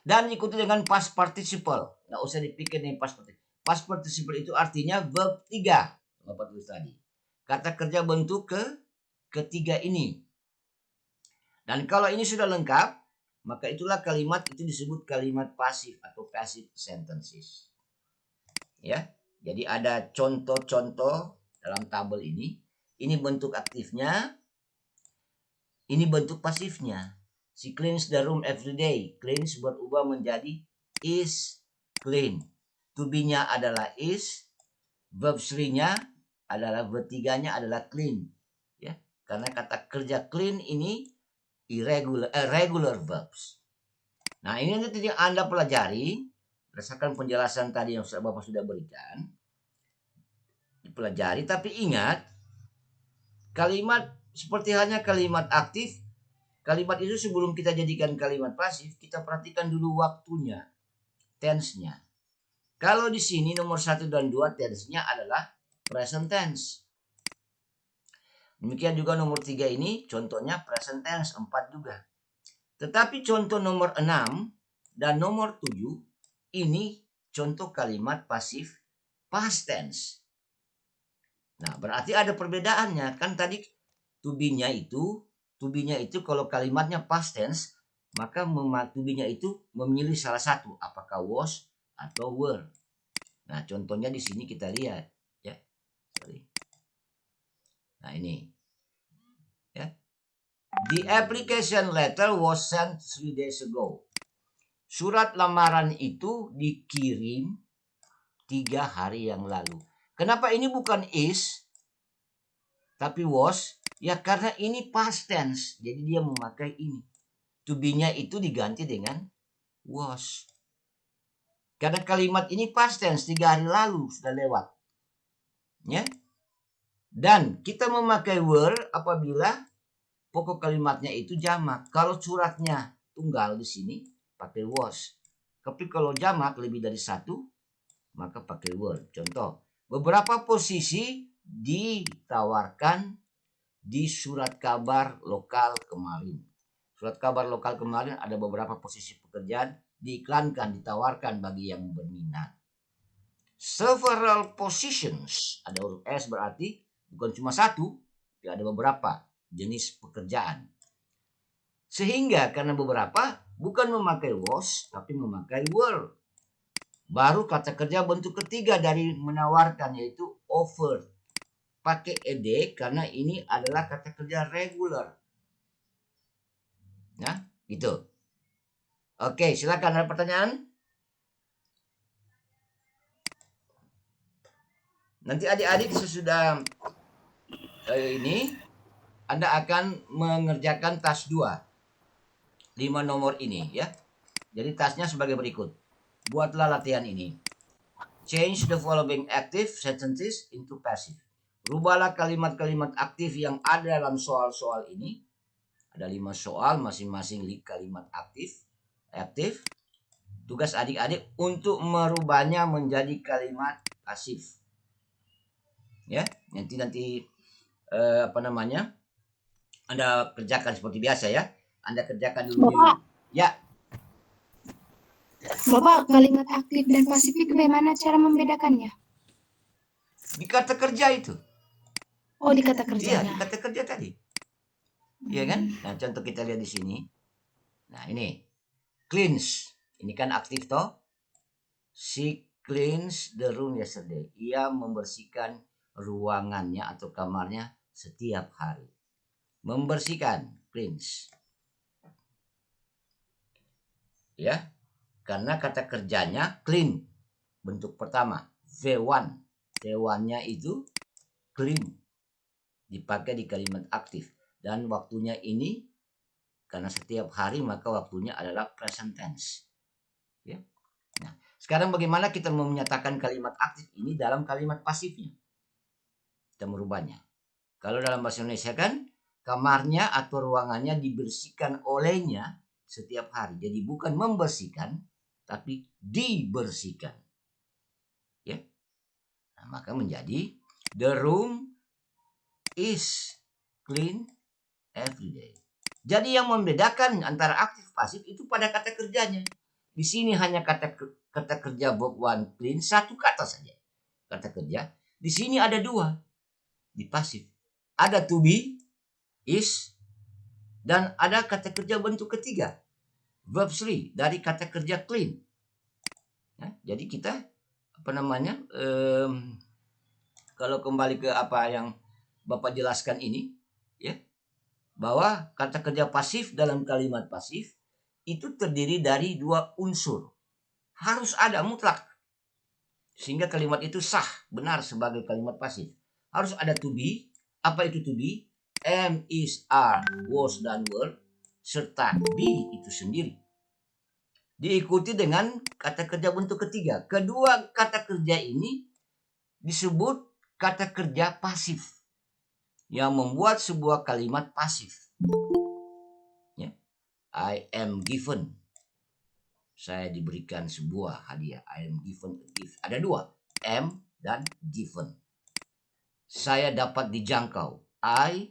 Dan ikuti dengan past participle. Nggak usah dipikir nih past participle. Past participle itu artinya verb 3. Bapak tulis tadi. Kata kerja bentuk ketiga ini. Dan kalau ini sudah lengkap, maka itulah kalimat itu disebut kalimat pasif atau passive sentences. Ya, jadi ada contoh-contoh dalam tabel ini. Ini bentuk aktifnya, ini bentuk pasifnya. She cleans the room every day. Cleans berubah menjadi is clean. To be-nya adalah is, verb 3-nya adalah verb 3-nya adalah clean. Ya, karena kata kerja clean ini regular verbs. Nah, ini nanti yang Anda pelajari berdasarkan penjelasan tadi yang Bapak sudah berikan, dipelajari. Tapi ingat, kalimat seperti halnya kalimat aktif, kalimat itu sebelum kita jadikan kalimat pasif, kita perhatikan dulu waktunya, tense-nya. Kalau di sini nomor 1 dan 2 tense-nya adalah present tense. Demikian juga nomor 3 ini contohnya present tense, 4 juga. Tetapi contoh nomor 6 dan nomor 7 ini contoh kalimat pasif past tense. Nah, berarti ada perbedaannya. Kan tadi to be-nya itu kalau kalimatnya past tense, maka to be-nya itu memilih salah satu, apakah was atau were. Nah, contohnya di sini kita lihat, ya. Nah, ini. Ya. The application letter was sent 3 days ago. Surat lamaran itu dikirim 3 hari yang lalu. Kenapa ini bukan is, tapi was? Ya karena ini past tense. Jadi dia memakai ini. To be-nya itu diganti dengan was. Karena kalimat ini past tense, 3 hari lalu sudah lewat. Ya. Dan kita memakai were apabila pokok kalimatnya itu jamak. Kalau suratnya tunggal di sini, pakai was. Tapi kalau jamak lebih dari 1, maka pakai were. Contoh, beberapa posisi ditawarkan di surat kabar lokal kemarin. Surat kabar lokal kemarin ada beberapa posisi pekerjaan diiklankan, ditawarkan bagi yang berminat. Several positions, ada huruf S berarti bukan cuma satu, tapi ada beberapa jenis pekerjaan. Sehingga karena beberapa bukan memakai was tapi memakai were. Baru kata kerja bentuk ketiga dari menawarkan yaitu offer. Pakai ed karena ini adalah kata kerja regular. Nah, gitu. Oke, silakan ada pertanyaan. Nanti adik-adik sesudah ini Anda akan mengerjakan tas 2. 5 nomor ini ya. Jadi tasnya sebagai berikut. Buatlah latihan ini. Change the following active sentences into passive. Rubahlah kalimat-kalimat aktif yang ada dalam soal-soal ini. Ada 5 soal, masing-masing kalimat aktif. Tugas adik-adik untuk merubahnya menjadi kalimat pasif. Ya, nanti Anda kerjakan seperti biasa ya. Anda kerjakan dulu. Bapak. Ya. Bapak, kalimat aktif dan pasif itu bagaimana cara membedakannya? Di kata kerja itu. Oh, di kata Iya, kerjanya. di kata kerja tadi. Iya kan? Nah, contoh kita lihat di sini. Nah, ini. Cleans. Ini kan aktif toh. She cleans the room yesterday. Ia membersihkan ruangannya atau kamarnya setiap hari. Membersihkan. Cleans. Ya. Karena kata kerjanya clean. Bentuk pertama. V1. V1-nya itu clean. Dipakai di kalimat aktif. Dan waktunya ini karena setiap hari maka waktunya adalah present tense. Ya. Nah, sekarang bagaimana kita menyatakan kalimat aktif ini dalam kalimat pasifnya? Kita merubahnya. Kalau dalam bahasa Indonesia kan kamarnya atau ruangannya dibersihkan olehnya setiap hari. Jadi bukan membersihkan tapi dibersihkan. Ya. Nah, maka menjadi the room is clean every day. Jadi yang membedakan antara aktif pasif itu pada kata kerjanya. Di sini hanya kata kerja verb one clean, satu kata saja. Kata kerja. Di sini ada 2 di pasif. Ada to be, is, dan ada kata kerja bentuk ketiga. Verb 3 dari kata kerja clean. Ya, jadi kita kalau kembali ke apa yang Bapak jelaskan ini, ya, bahwa kata kerja pasif dalam kalimat pasif itu terdiri dari 2 unsur. Harus ada mutlak. Sehingga kalimat itu sah, benar sebagai kalimat pasif. Harus ada to be. Apa itu to be? Am, is, are, was, dan were. Serta be itu sendiri. Diikuti dengan kata kerja bentuk ketiga. Kedua kata kerja ini disebut kata kerja pasif. Yang membuat sebuah kalimat pasif. Ya. I am given. Saya diberikan sebuah hadiah. I am given a gift. Ada 2. Am dan given. Saya dapat dijangkau. I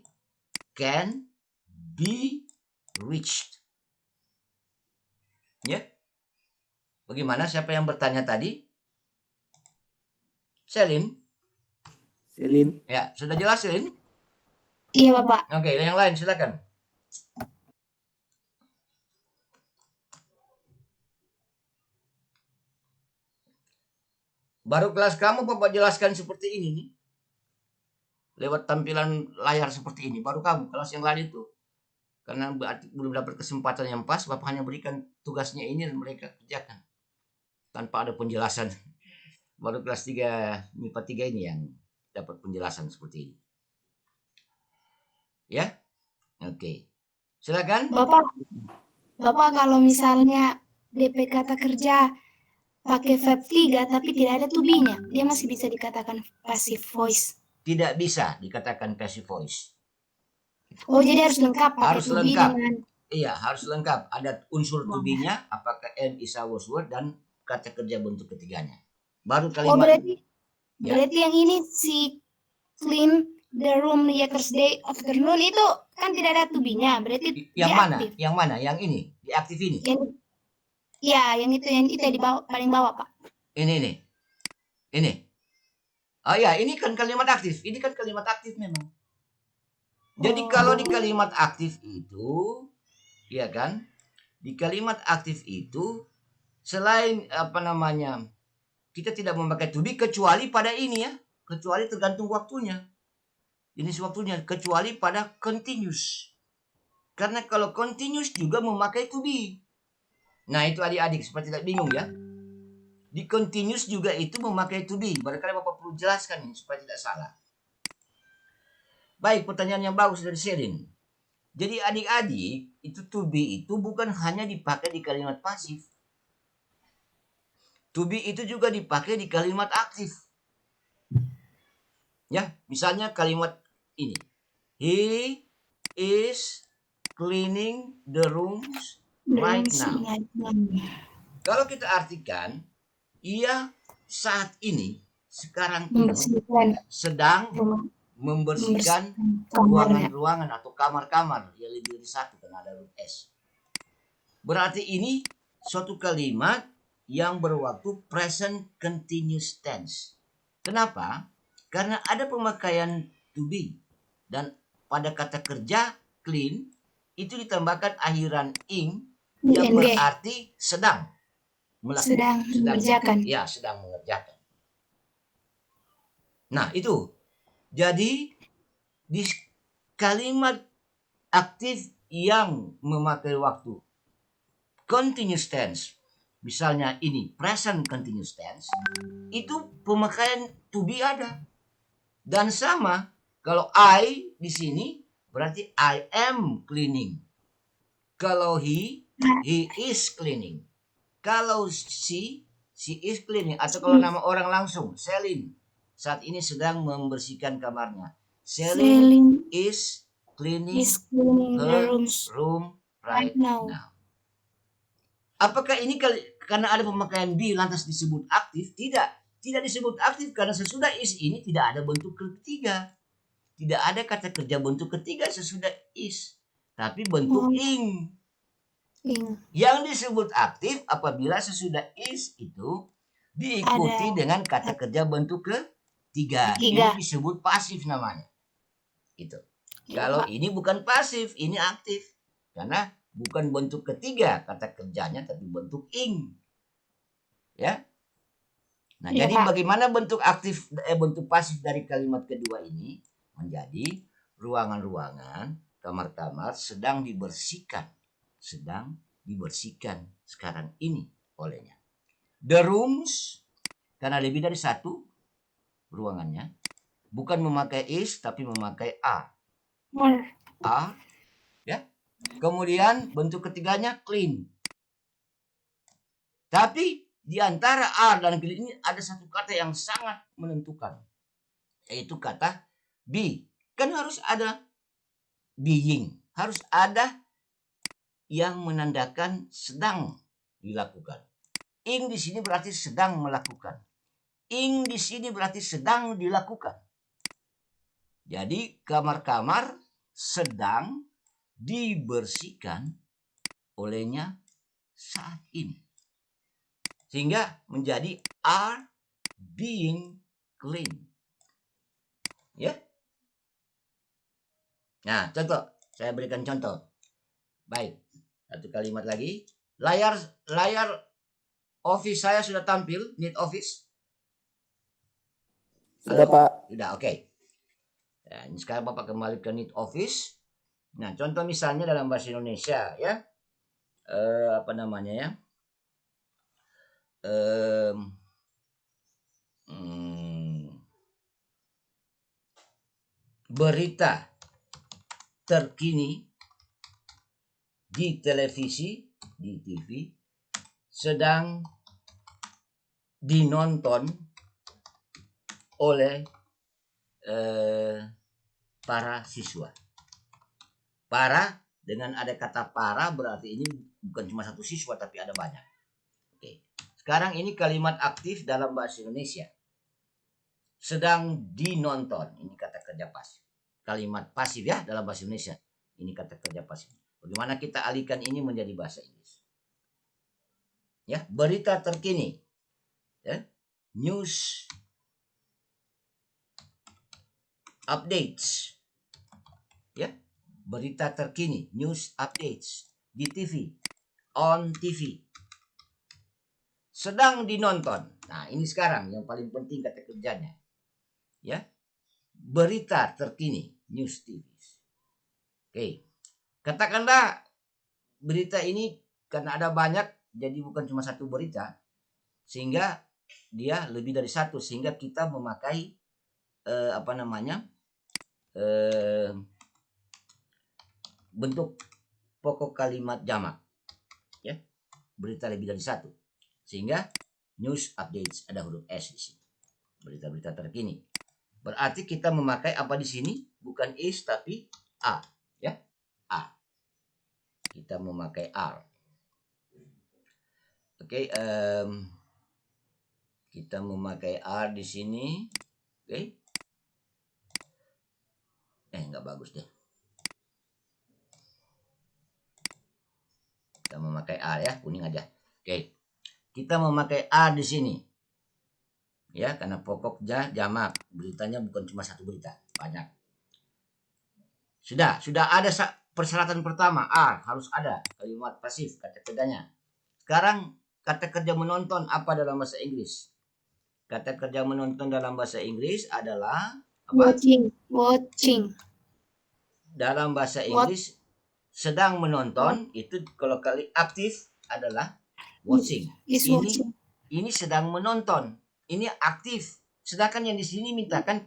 can be reached. Ya. Bagaimana? Siapa yang bertanya tadi? Selin? Selin. Ya, sudah jelas Selin? Iya, Bapak. Oke, yang lain silakan. Baru kelas kamu Bapak jelaskan seperti ini nih. Lewat tampilan layar seperti ini. Baru kamu. Kelas yang lain itu karena belum dapat kesempatan yang pas, Bapak hanya berikan tugasnya ini dan mereka kerjakan. Tanpa ada penjelasan. Baru kelas 3, MIPA 3 ini yang dapat penjelasan seperti ini. Ya? Oke. Silakan. Bapak kalau misalnya DP kata kerja pakai verb 3 tapi tidak ada to be-nya, dia masih bisa dikatakan passive voice. Tidak bisa dikatakan passive voice. Oh, jadi harus lengkap. Harus to be lengkap. Dengan... Iya, harus lengkap. Ada unsur to be-nya, apakah am, is, are, was, were, dan kata kerja bentuk ketiganya. Baru Oh, kalimat. Ya. berarti yang ini si clean the room yesterday afternoon itu kan tidak ada to be-nya. Berarti Yang dia mana? aktif. Yang mana? Yang ini, di aktif ini. Yang itu di bawah, paling bawah, Pak. Ini. Oh ya, ini kan kalimat aktif. Ini kan kalimat aktif memang. Jadi kalau di kalimat aktif itu, ya kan? Di kalimat aktif itu selain kita tidak memakai to be kecuali pada ini ya, kecuali tergantung waktunya. Jenis waktunya kecuali pada continuous. Karena kalau continuous juga memakai to be. Nah, itu adik-adik supaya tidak bingung ya. Di continuous juga itu memakai to be. Barangkali Bapak perlu jelaskan ini supaya tidak salah. Baik, pertanyaan yang bagus dari Sherin. Jadi adik-adik, itu to be itu bukan hanya dipakai di kalimat pasif. To be itu juga dipakai di kalimat aktif. Ya, misalnya kalimat ini. He is cleaning the rooms right now. Kalau kita artikan, ia saat ini, sekarang ini sedang membersihkan ruangan-ruangan atau kamar-kamar. Ya lebih dari satu karena ada huruf S. Berarti ini suatu kalimat yang berwaktu present continuous tense. Kenapa? Karena ada pemakaian to be. Dan pada kata kerja clean itu ditambahkan akhiran ing yang berarti sedang melakukan. Sedang mengerjakan. Ya, sedang mengerjakan. Nah, itu. Jadi di kalimat aktif yang memakai waktu continuous tense, misalnya ini present continuous tense, itu pemakaian to be ada. Dan sama kalau I di sini berarti I am cleaning. Kalau he is cleaning. Kalau she is cleaning. Atau kalau nama orang langsung, Celine saat ini sedang membersihkan kamarnya. Celine is cleaning her room right now. Apakah ini karena ada pemakaian be lantas disebut aktif? Tidak disebut aktif karena sesudah is ini tidak ada bentuk ketiga. Tidak ada kata kerja bentuk ketiga sesudah is. Tapi bentuk ing. Yang disebut aktif apabila sesudah is itu diikuti dengan kata kerja bentuk ketiga. Ini disebut pasif namanya. Itu. Kalau ini bukan pasif, ini aktif. Karena bukan bentuk ketiga kata kerjanya tapi bentuk ing. Ya. Nah, jadi bagaimana bentuk aktif bentuk pasif dari kalimat kedua ini menjadi ruangan-ruangan, kamar-kamar sedang dibersihkan sekarang ini olehnya. The rooms karena lebih dari satu ruangannya bukan memakai is tapi memakai are. Ya. Kemudian bentuk ketiganya clean. Tapi di antara are dan clean ini ada satu kata yang sangat menentukan. Yaitu kata be. Kan harus ada being. Harus ada yang menandakan sedang dilakukan. Ing di sini berarti sedang melakukan. Ing di sini berarti sedang dilakukan. Jadi kamar-kamar sedang dibersihkan olehnya saat ini. Sehingga menjadi are being clean. Ya. Nah, contoh. Saya berikan contoh. Baik. Satu kalimat lagi. Layar office saya sudah tampil. Need office. Sudah, Pak. Sudah, oke. Nah, ini sekarang Bapak kembali ke need office. Nah, contoh misalnya dalam bahasa Indonesia ya. Berita terkini di televisi, di TV sedang dinonton oleh para siswa. Para dengan ada kata para berarti ini bukan cuma satu siswa tapi ada banyak. Oke. Sekarang ini kalimat aktif dalam bahasa Indonesia. Sedang dinonton. Ini kata kerja pasif. Kalimat pasif ya dalam bahasa Indonesia. Ini kata kerja pasif. Bagaimana kita alihkan ini menjadi bahasa Inggris? Ya, berita terkini. Ya, news updates. Ya, berita terkini, news updates di TV, on TV. Sedang dinonton. Nah, ini sekarang yang paling penting kata kerjanya. Ya. Berita terkini, news TV. Oke. Katakanlah berita ini karena ada banyak jadi bukan cuma satu berita sehingga dia lebih dari satu sehingga kita memakai bentuk pokok kalimat jamak. Ya. Berita lebih dari satu. Sehingga news updates ada huruf S di sini. Berita-berita terkini. Berarti kita memakai apa di sini? Bukan is tapi a, ya. A. Kita memakai R. Oke, kita memakai R di sini. Oke. Nggak bagus deh. Kita memakai R ya, kuning aja. Oke. Kita memakai R di sini. Ya, karena pokoknya jamak. Beritanya bukan cuma satu berita, banyak. Sudah ada persyaratan pertama, R harus ada kalimat pasif kata kerjanya. Sekarang kata kerja menonton apa dalam bahasa Inggris? Kata kerja menonton dalam bahasa Inggris adalah apa? Watching. Dalam bahasa Inggris sedang menonton itu kalau kali aktif adalah watching. Ini sedang menonton. Ini aktif. Sedangkan yang di sini mintakan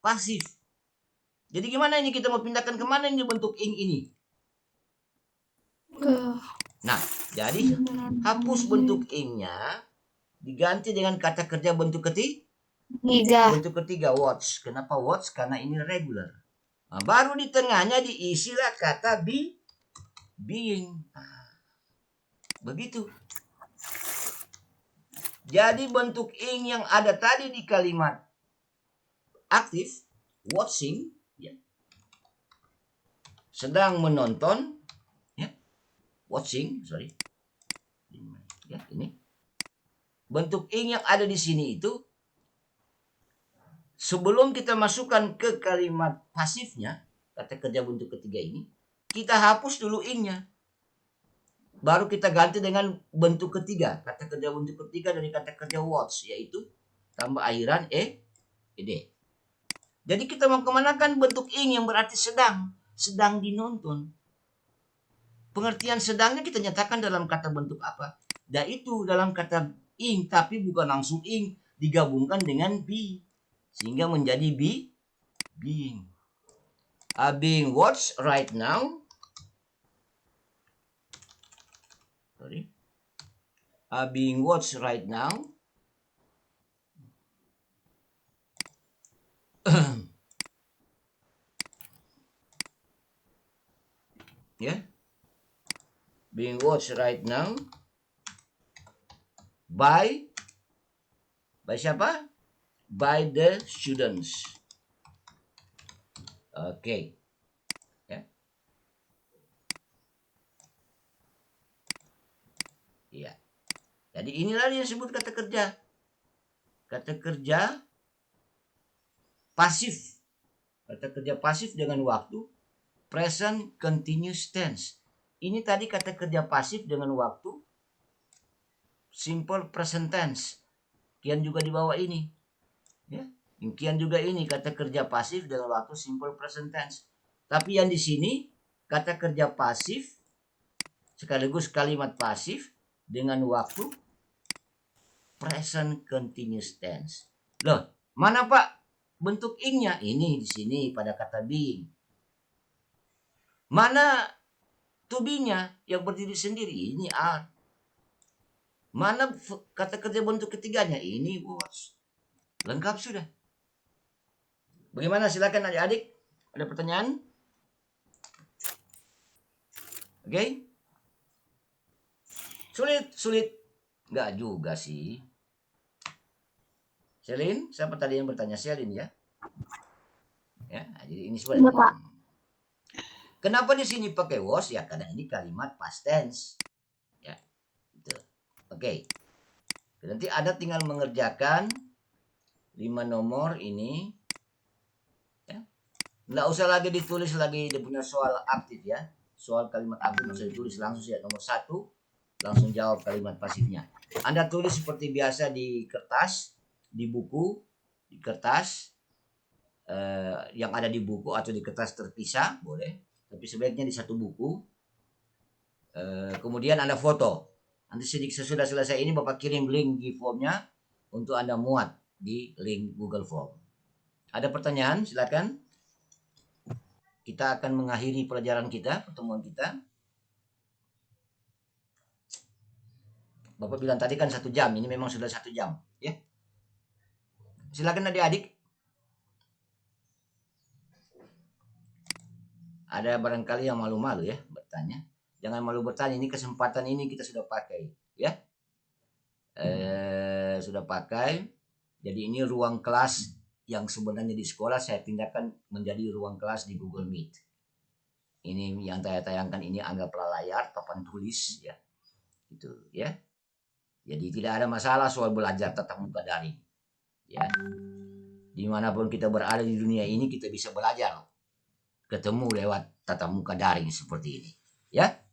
pasif. Jadi gimana ini kita mau pindahkan kemana ini bentuk ing ini? Nah, jadi hapus bentuk ingnya diganti dengan kata kerja bentuk ketiga. Bentuk ketiga watch. Kenapa watch? Karena ini regular. Nah, baru di tengahnya diisilah kata being. Begitu. Jadi bentuk ing yang ada tadi di kalimat aktif, watching, ya, sedang menonton, ya, watching, sorry, ya, ini bentuk ing yang ada di sini itu sebelum kita masukkan ke kalimat pasifnya, kata kerja bentuk ketiga ini, kita hapus dulu ingnya. Baru kita ganti dengan bentuk ketiga. Kata kerja bentuk ketiga dari kata kerja watch. Yaitu tambah akhiran ed. Jadi kita mau kemanakan bentuk ing yang berarti sedang. Sedang dinonton. Pengertian sedangnya kita nyatakan dalam kata bentuk apa? Yaitu dalam kata ing. Tapi bukan langsung ing. Digabungkan dengan be. Sehingga menjadi being. Being watched right now. Sorry. Being watched right now. Yeah. Being watched right now by siapa? By the students. Okay. Iya. Jadi inilah yang disebut kata kerja. Kata kerja pasif. Kata kerja pasif dengan waktu present continuous tense. Ini tadi kata kerja pasif dengan waktu simple present tense. Kian juga di bawah ini. Ya. Kian juga ini kata kerja pasif dengan waktu simple present tense. Tapi yang di sini kata kerja pasif sekaligus kalimat pasif dengan waktu present continuous tense. Loh, mana Pak bentuk ingnya? Ini di sini pada kata being. Mana to be-nya yang berdiri sendiri? Ini are. Mana kata kerja bentuk ketiganya? Ini was. Lengkap sudah. Bagaimana? Silakan adik-adik. Ada pertanyaan? Oke? Sulit. Enggak juga sih. Selin, siapa tadi yang bertanya? Selin ya? Ya, jadi ini Iya, sebenarnya. Pak. Kenapa di sini pakai was? Ya karena ini kalimat past tense. Ya, gitu. Oke. Nanti Anda tinggal mengerjakan 5 nomor ini. Ya. Nggak usah lagi ditulis lagi dia punya soal aktif ya. Soal kalimat aktif bisa ditulis langsung ya. Nomor 1 langsung jawab kalimat pasifnya. Anda tulis seperti biasa di kertas, di buku, di kertas yang ada di buku atau di kertas terpisah boleh, tapi sebaiknya di satu buku. Kemudian Anda foto. Nanti sesudah selesai ini Bapak kirim link di formnya untuk Anda muat di link Google Form. Ada pertanyaan? Silakan. Kita akan mengakhiri pelajaran kita, pertemuan kita. Bapak bilang tadi kan 1 jam, ini memang sudah 1 jam, ya. Silakan adik-adik. Ada barangkali yang malu-malu ya bertanya. Jangan malu bertanya, ini kesempatan ini kita sudah pakai, ya. Sudah pakai. Jadi ini ruang kelas yang sebenarnya di sekolah saya pindahkan menjadi ruang kelas di Google Meet. Ini yang saya tayangkan ini anggaplah layar papan tulis ya. Gitu ya. Jadi tidak ada masalah soal belajar tatap muka daring. Ya. Dimanapun kita berada di dunia ini kita bisa belajar. Ketemu lewat tatap muka daring seperti ini. Ya.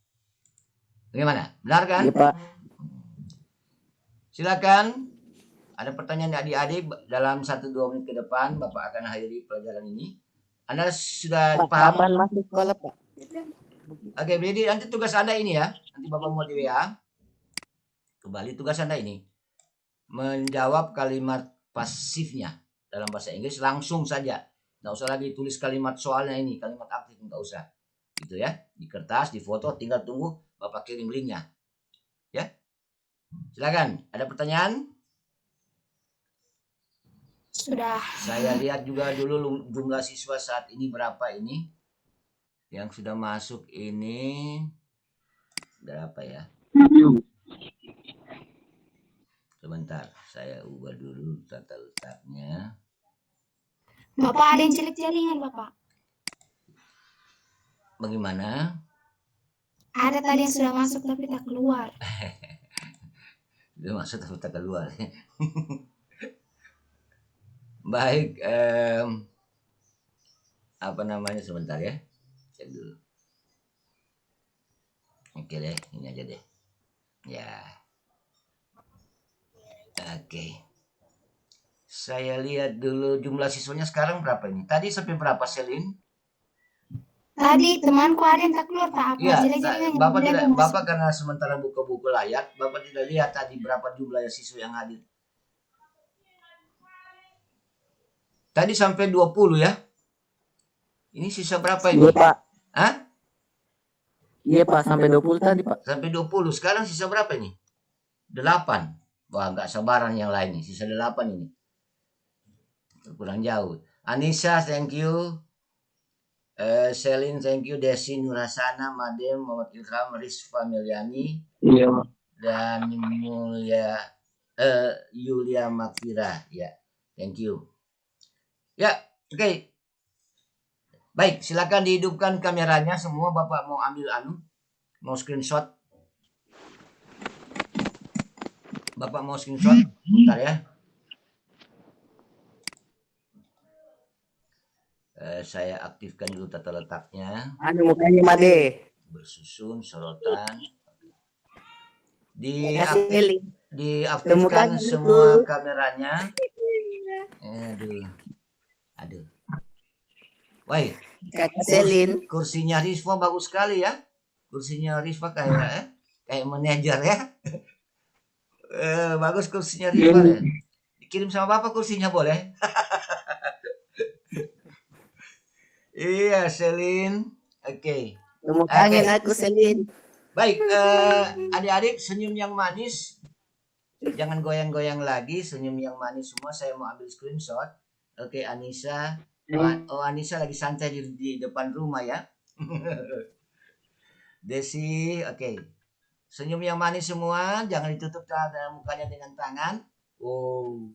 Bagaimana? Benar kan? Iya, Pak. Silakan. Ada pertanyaan adik-adik dalam 1-2 menit ke depan Bapak akan akhiri pelajaran ini. Anda sudah Pak, paham? kapan masuk sekolah, Pak? Oke, jadi nanti tugas Anda ini ya. Nanti Bapak mau di WA. Kembali tugas Anda ini. Menjawab kalimat pasifnya dalam bahasa Inggris langsung saja. Nggak usah lagi tulis kalimat soalnya ini. Kalimat aktif nggak usah. Gitu ya. Di kertas, di foto, tinggal tunggu Bapak kirim linknya. Ya. Silakan. Ada pertanyaan? Sudah. Saya lihat juga dulu jumlah siswa saat ini berapa ini. Yang sudah masuk ini berapa ya? Sebentar, saya ubah dulu tata letaknya. Bapak ada yang jelek jaringan, Bapak. Bagaimana? Ada tadi yang sudah masuk tapi tak keluar. Dia masuk tapi tak keluar. Baik, apa namanya sebentar ya? Cek dulu. Oke deh, ini aja deh. Ya. Oke. Saya lihat dulu jumlah siswanya sekarang berapa ini? Tadi sampai berapa, Selin? Tadi temanku ada yang tak keluar, tak apa. Iya, Jelek jaringan. Bapak karena sementara buka-buku layar, Bapak tidak lihat tadi berapa jumlah siswa yang hadir. Tadi sampai 20 ya. Ini sisa berapa ini? Iya, Pak. Hah? Iya, Pak, sampai 20 tadi, Pak. Sampai 20. Sekarang sisa berapa ini? 8. Wah, nggak sabaran yang lain nih. Sisa 8 ini. Kurang jauh. Anissa, thank you. Selin, thank you. Desi, Nurhasana, Madem, Muhammad Ilham, Rizfa Miliani. Iya. Dan Yulia Makfira. Ya, thank you. Ya, oke. Baik, silakan dihidupkan kameranya semua. Bapak mau ambil mau screenshot. Bapak mau screenshot? Bentar ya. Saya aktifkan dulu tata letaknya. Mukanya Made. Bersusun sorotan. Kasih Diaktifkan semua kameranya. Aduh. Woi, Kakak Selin. kursinya Rizva bagus sekali ya. Kursinya Rizva kayak manajer ya. Bagus kursinya Rizva ya. Dikirim sama Bapak kursinya boleh? Iya, Selin. Oke. Kangen aku Selin. Baik, adik-adik senyum yang manis. Jangan goyang-goyang lagi, senyum yang manis semua. Saya mau ambil screenshot. Oke, Anissa. Oh, Anissa lagi santai di depan rumah ya. Desi, oke. Senyum yang manis semua, jangan ditutup mukanya dengan tangan. Oh,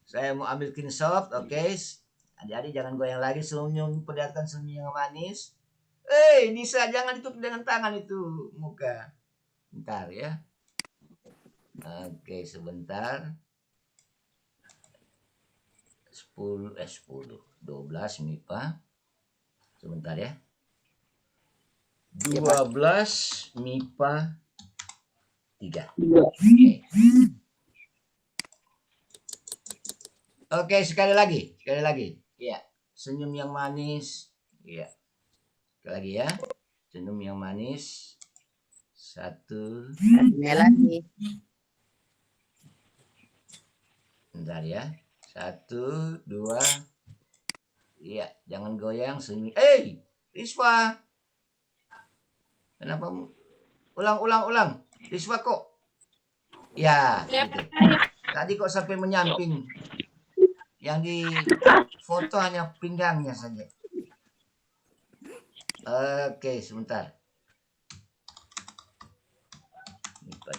saya mau ambil screenshot, oke. Adik-adik jangan goyang lagi, senyum, perlihatkan senyum yang manis. Nisa, jangan ditutup dengan tangan itu muka. Bentar ya. Oke, sebentar. 12 MIPA. Sebentar ya. 12 MIPA 3. Oke, sekali lagi. Iya, senyum yang manis. Iya. Sekali lagi ya. Senyum yang manis. 1. lagi. Bentar ya. 1, 2. Iya, jangan goyang senyum. Riswa. Kenapa? Ulang. Riswa kok. Ya, gitu. Tadi kok sampai menyamping. Yang di foto hanya pinggangnya saja. Oke, sebentar. MIPA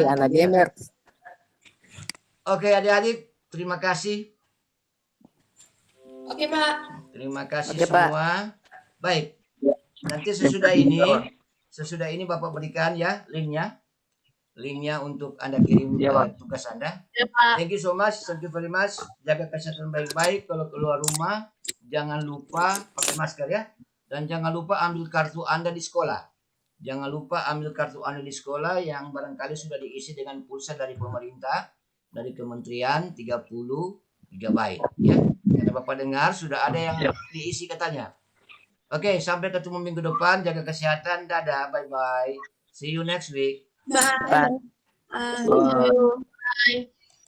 3. Anak gamer. Oke, adik-adik, terima kasih. Oke, Pak. Terima kasih Oke, Pak. semua. Baik. Nanti sesudah ini Bapak berikan ya linknya. Linknya untuk Anda kirim tugas Anda. Ya, Pak. Thank you so much. Thank you very much. Jaga kesehatan baik-baik. Kalau keluar rumah, jangan lupa pakai masker ya. Dan jangan lupa ambil kartu Anda di sekolah. Jangan lupa ambil kartu Anda di sekolah yang barangkali sudah diisi dengan pulsa dari pemerintah, dari kementerian 30 GB ya. Karena Bapak dengar sudah ada yang diisi katanya. Oke, sampai ketemu minggu depan. Jaga kesehatan. Dadah, bye-bye. See you next week. Bye. Bye. Bye.